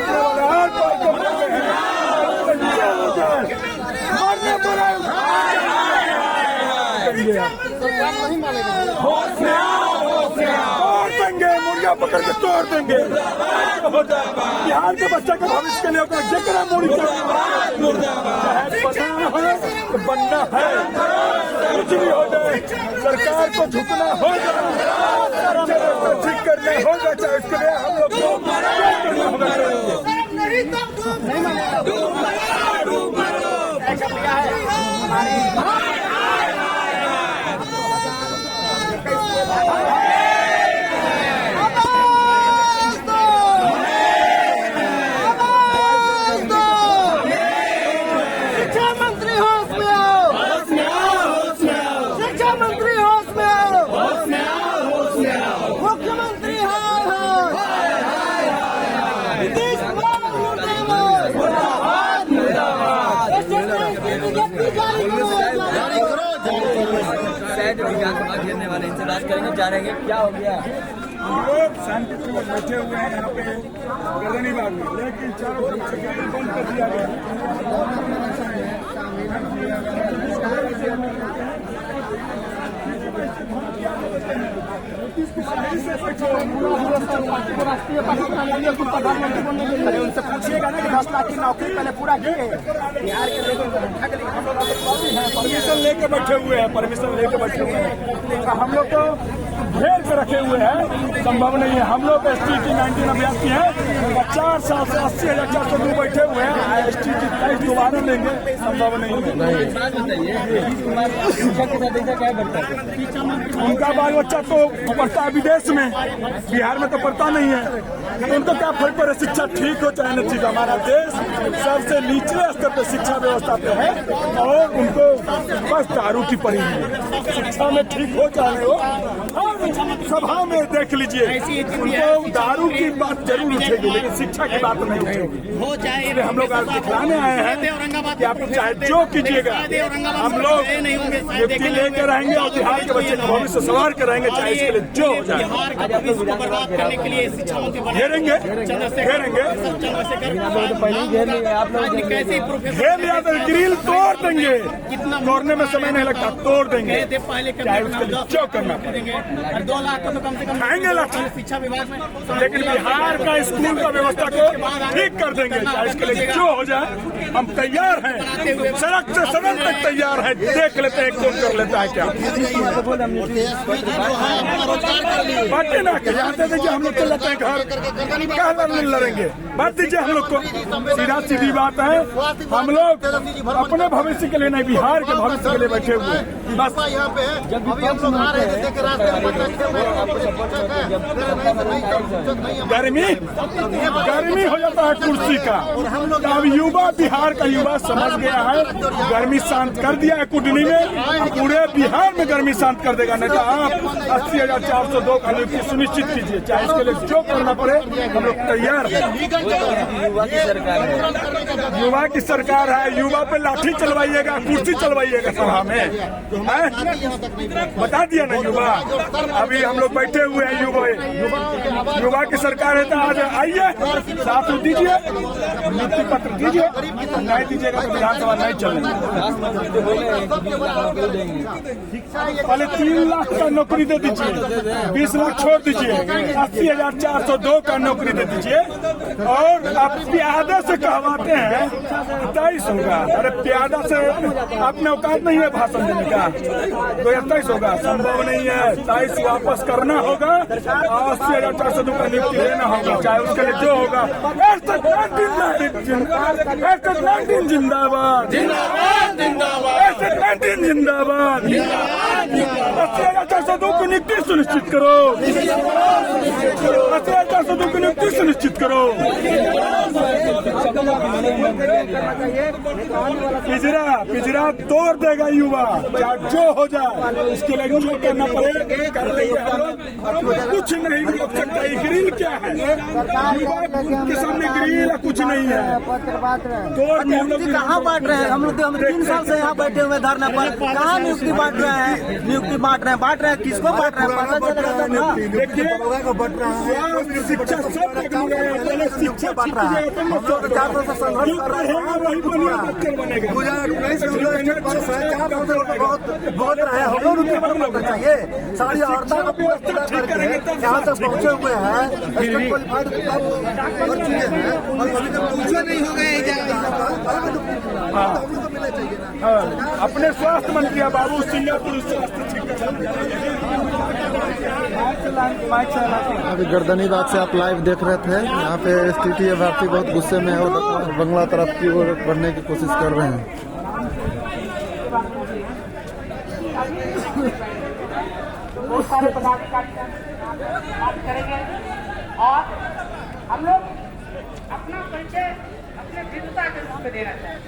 तोड़ देंगे, मुर्गा पकड़ के तोड़ देंगे। बिहार के बच्चे के भविष्य के लिए जिक्र मुड़ी बनना है, कुछ भी हो जाए सरकार को झुकना होगा, ठीक करना होगा। चाहे इसके लिए हम लोग घेरने वाले इनसे बात करेंगे, जानेंगे क्या हो गया। लोग शांति से बैठे हुए हैं यहाँ पे गर्दनी बाग में, लेकिन चारों तरफ से बंद कर दिया गया। उनसे पूछिएगा ना कि 10 लाख की नौकरी पहले पूरा किए बिहार के लोगों को परमिशन लेके बैठे हुए हैं, परमिशन लेके बैठे हुए हैं। हम लोग तो घेर के रखे हुए हैं, संभव नहीं है। हम लोग STT 19 अभ्यर्थी हैं, 4 साल से 80,402 बैठे हुए हैं। STT 23 दोबारा लेंगे, संभव नहीं है। उनका बाल बच्चा तो पढ़ता है विदेश में, बिहार में तो पढ़ता नहीं है। उनको क्या फर्क पड़े, शिक्षा ठीक हो चाहे न ठीक। हमारा देश सबसे निचले स्तर पर शिक्षा व्यवस्था पे है और उनको बस दारू की पड़ी है। शिक्षा में ठीक हो चाहे हो, सभा में देख लीजिए उनको दारू की बात जरूर उठेगी, लेकिन शिक्षा की बात नहीं उठेगी। इसलिए हम लोग आज दिखलाने आए हैं कि आप चाहे जो कीजिएगा, हम लोग नियुक्ति लेकर रहेंगे और बिहार के बच्चे का भविष्य संवार कर रहेंगे, चाहे इसके लिए जो हो जाए। घेरेंगे घेरेंगे, घेर लिया तो ग्रिल तोड़ देंगे, तोड़ने में समय नहीं लगता, तोड़ देंगे, चाहे उसके लिए जो करना पड़ेगा। 2 लाख को तो कम से कम खाएंगे लाठी शिक्षा विभाग में, लेकिन बिहार का स्कूल का व्यवस्था को ठीक कर देंगे। चाहे इसके लिए जो हो जाए, हम तैयार हैं, सड़क से सदन तक तैयार हैं। देख लेते हैं कौन कर लेता है क्या। बातें ना करिए, यहाँ दे दीजिए, हम लोग चल जाते हैं घर, क्या लड़ेंगे। बात दीजिए हम लोग को, सीधा सीधी बात है। हम लोग अपने भविष्य के लिए नहीं, बिहार के भविष्य के लिए बैठे हुए हैं। बस गर्मी हो जाता है कुर्सी का। अब युवा, बिहार का युवा समझ गया है, गर्मी शांत कर दिया है कुटनी में, पूरे बिहार में गर्मी शांत कर देगा। नहीं तो आप 80,402 का नियुक्ति सुनिश्चित कीजिए, चाहे इसके लिए जो करना पड़े, हम लोग तैयार हैं। युवा की सरकार है, युवा पे लाठी चलवाइएगा, कुर्सी चलवाइएगा सभा में, बता दिया ना युवा। अभी हम लोग बैठे हुए हैं, युवा की सरकार है तो आज आइए, साथ दीजिए, नियुक्ति पत्र दीजिए। नहीं दीजिएगा तो विधानसभा नहीं चलेगी। पहले 3 लाख का नौकरी दे दीजिए, 20 लाख छोड़ दीजिए, 80,402 का नौकरी दे दीजिए। और आप प्यादा से कहवाते हैं 23 होगा, अरे प्यादा से अपने औकात नहीं है भाषण देने का, तो 23 होगा, संभव नहीं है। 23 वापस करना होगा और 80,402 का नियुक्ति लेना होगा, चाहे उसके लिए जो होगा। #19 जिंदाबाद, #19 जिंदाबाद। 80,402 की नियुक्ति सुनिश्चित करो, 80,402 की नियुक्ति सुनिश्चित करो। पिजरा तोड़ देगा युवा, चाहे जो हो जाए, इसके लिए जो करना पड़ेगा कर लेंगे हम लोग। कुछ नहीं रोक सकता। ग्रिल क्या है? युवा के सामने ग्रिल कुछ नहीं है। तोड़ नियुक्ति कहाँ बांट रहे हैं? हम 3 साल से यहाँ बैठे हुए धरना पर, कहाँ नियुक्ति बांट रहे हैं? नियुक्ति बांट रहे हैं, किसको बांट रहे हैं? देखिए, शिक्षा सब शिक्षा बांट रहा है। बहुत रहे हम लोग चाहिए। सारी औरतों को यहाँ तक पहुँचे हुए हैं, नहीं हो गए। अपने स्वास्थ्य मंत्री बाबू सिंगापुर स्वास्थ्य अभी गर्दनी बाग से आप लाइव देख रहे थे। यहाँ पे STT अभ्यर्थी बहुत गुस्से में है और बंगला तरफ की ओर बढ़ने की कोशिश कर रहे हैं। बहुत सारे पदाधिकारी बात करेंगे और हम लोग अपना परिचय अपने विद्वता के रूप में देना चाहिए,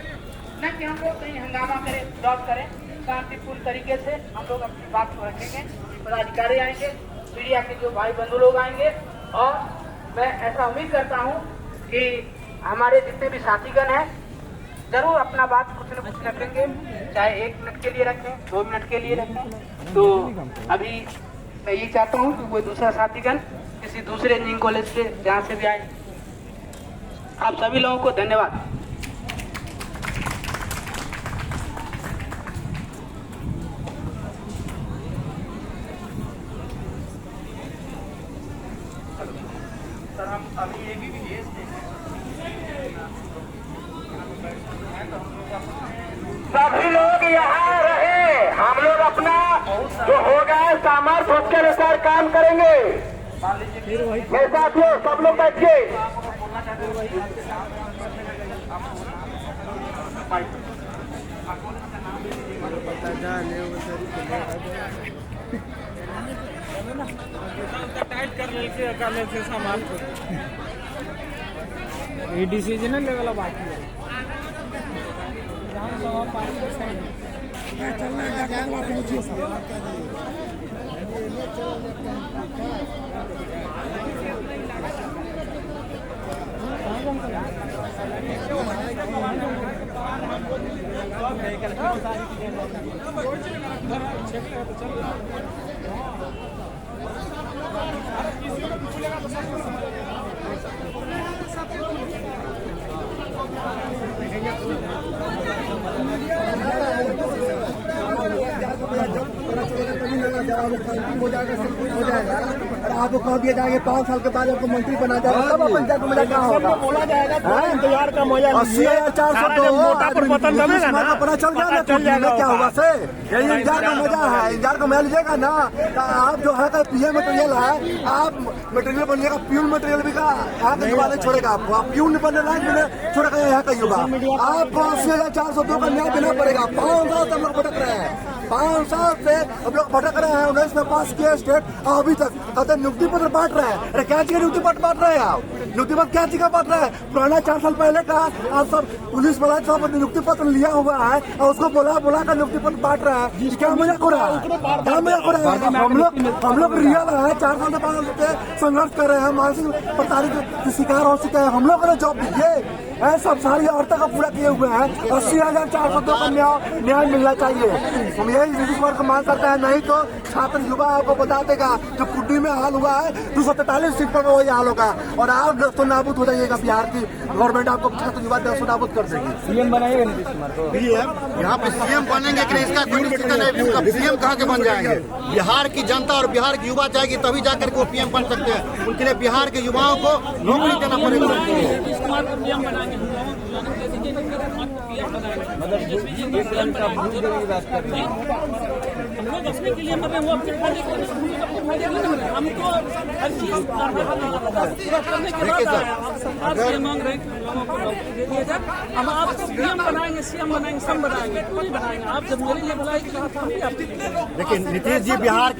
न कि हम लोग कहीं हंगामा करें, विरोध करें। शांतिपूर्ण तरीके से हम लोग अपनी बात को रखेंगे। पदाधिकारी आएंगे, मीडिया के जो भाई बंधु लोग आएंगे, और मैं ऐसा उम्मीद करता हूं कि हमारे जितने भी साथीगण हैं जरूर अपना बात कुछ न कुछ रखेंगे, चाहे 1 मिनट के लिए रखें, 2 मिनट के लिए रखें। तो अभी मैं ये चाहता हूँ कि कोई दूसरा साथीगण किसी दूसरे इंजीनियरिंग कॉलेज से जहाँ से भी आए, आप सभी लोगों को धन्यवाद। सर हम अभी ये भी सभी लोग यहाँ रहे, हम लोग अपना जो होगा सामर्थ्य उसके अनुसार काम करेंगे। मेरे साथियों सब लोग बैठिए। टाइट कर लेते सामर्थ्य ये डिसीजन लेवल बाकी है। हो जाएगा। आपको कह दिया जाएगा 5 साल के बाद आपको मंत्री बना जाएगा, तब पंचायत में क्या होगा? बोला जाएगा इंतजार का मजा 80,402 पता चल जाएगा क्या होगा से। यही इंतजार का मजा है, इंतजार का मजा लीजिएगा ना। आप जो है PM मटेरियल है, आप मटेरियल बनिएगा, प्यून मटेरियल भी का यहाँ का युवा नहीं छोड़ेगा आपको। आप प्यून नहीं बनने लायक नहीं छोड़ेगा यहाँ का युवा। आपको 80,402 का न्याय देना पड़ेगा। 5 साल से हम लोग भटक रहे हैं, 5 साल से हम लोग भटक रहे हैं। 19 में पास किया स्टेट, अभी तक कहते नियुक्ति पत्र बांट रहे हैं। अरे क्या चीज का नियुक्ति पत्र बांट रहे हैं आप? नियुक्ति पत्र क्या चीज का बांट रहे हैं? पुराना 4 साल पहले का आप सब पुलिस वाला सब नियुक्ति पत्र लिया हुआ है और उसको बोला का नियुक्ति पत्र बांट रहा है। क्या मजाक हो रहा है? क्या मजाक हो रहा है? हम लोग रियल है, 4 साल से 5 साल से संघर्ष कर रहे हैं, मानसिक प्रताड़ित के शिकार हो चुके हैं। हम लोग को जॉब दीजिए। सब सारी औरतों का पूरा किए हुए हैं। 80,402 का न्याय मिलना चाहिए। हम यही नीतीश कुमार को मांग करते हैं, नहीं तो छात्र युवा आपको बता देगा जो कुड्डी में हाल हुआ है 243 सीट पर वही हाल होगा और आप तो नाबूद हो जाइएगा। बिहार की गवर्नमेंट आपको छात्र युवा नाबूद कर देगी। CM बनाएगा नीतीश कुमार को। यहाँ पे CM बनेंगे कि इसका कोई निश्चित नहीं। CM कहाँ के बन जाएंगे? बिहार की जनता और बिहार के युवा चाहेगी तभी जाकर के वो PM बन सकते हैं। उनके लिए बिहार के युवाओं को नौकरी देना पड़ेगा। बनाएंगे, हम लोगों को बुलाने के लिए हम लोग अपने के लिए मर रहे हैं, वो अपने फायदे के लिए हमको हर चीज पूरा करने के बाद सरकार से मांग रहे हैं कि लोगों को नौकरी दे दिया जाए। हम आपको पीएम बनाएंगे, सीएम बनाएंगे, सब बनाएंगे, कोई बनाएंगे। आप जब मेरे लिए बुलाए कि हम भी आपके लेकिन नीतीश जी बिहार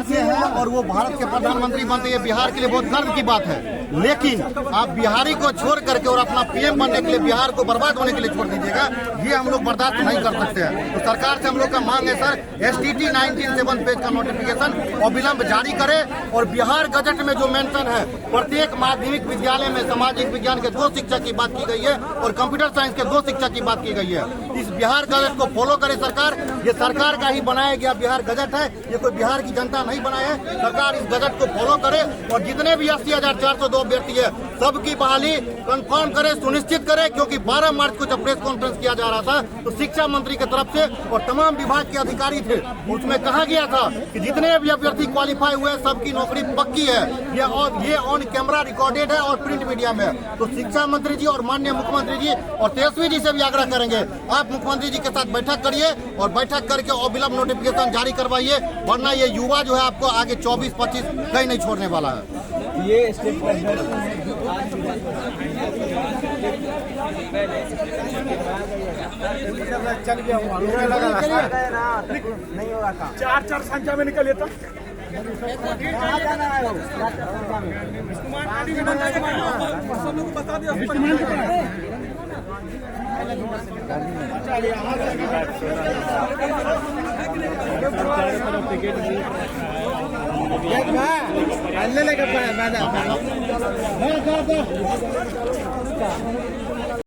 से हैं और वो भारत के प्रधानमंत्री बनते, ये बिहार के लिए बहुत गर्व की बात है। लेकिन आप बिहारी को छोड़ करके और अपना पीएम बनने के लिए बिहार को बर्बाद होने के लिए छोड़ दीजिएगा, ये हम लोग बर्दाश्त नहीं कर सकते हैं। तो सरकार से हम लोग का मांग है सर, STT 19 पेज का नोटिफिकेशन और विलंब जारी करे और बिहार गजट में जो मेंशन है प्रत्येक माध्यमिक विद्यालय में सामाजिक विज्ञान के 2 शिक्षक की बात की गई है और कंप्यूटर साइंस के 2 शिक्षक की बात की गई है। इस बिहार गजट को फॉलो करे सरकार। ये सरकार का ही बनाया गया बिहार गजट है, ये कोई बिहार की जनता नहीं बनाया है। सरकार इस गजट को फॉलो करे और जितने भी 80,402 अभ्यर्थी है सबकी बहाली कंफर्म करे, सुनिश्चित करे। क्योंकि 12 मार्च को जब प्रेस कॉन्फ्रेंस किया जा रहा था तो शिक्षा मंत्री की तरफ से और तमाम विभाग के अधिकारी थे, उसमें कहा गया था कि जितने भी अभ्यर्थी क्वालिफाई हुए सबकी नौकरी पक्की है। ये ऑन कैमरा रिकॉर्डेड है और प्रिंट मीडिया में। तो शिक्षा मंत्री जी और माननीय मुख्यमंत्री जी और तेजस्वी जी से भी आग्रह करेंगे, आप मुख्यमंत्री जी के साथ बैठक करिए और बैठक करके अविलंब नोटिफिकेशन जारी करवाइए, वरना ये युवा जो है आपको आगे 24-25 कहीं नहीं छोड़ने वाला है। ये स्टेप चल गया नहीं हो रहा था, 4 संख्या में निकल लेता। बता दिया लेगा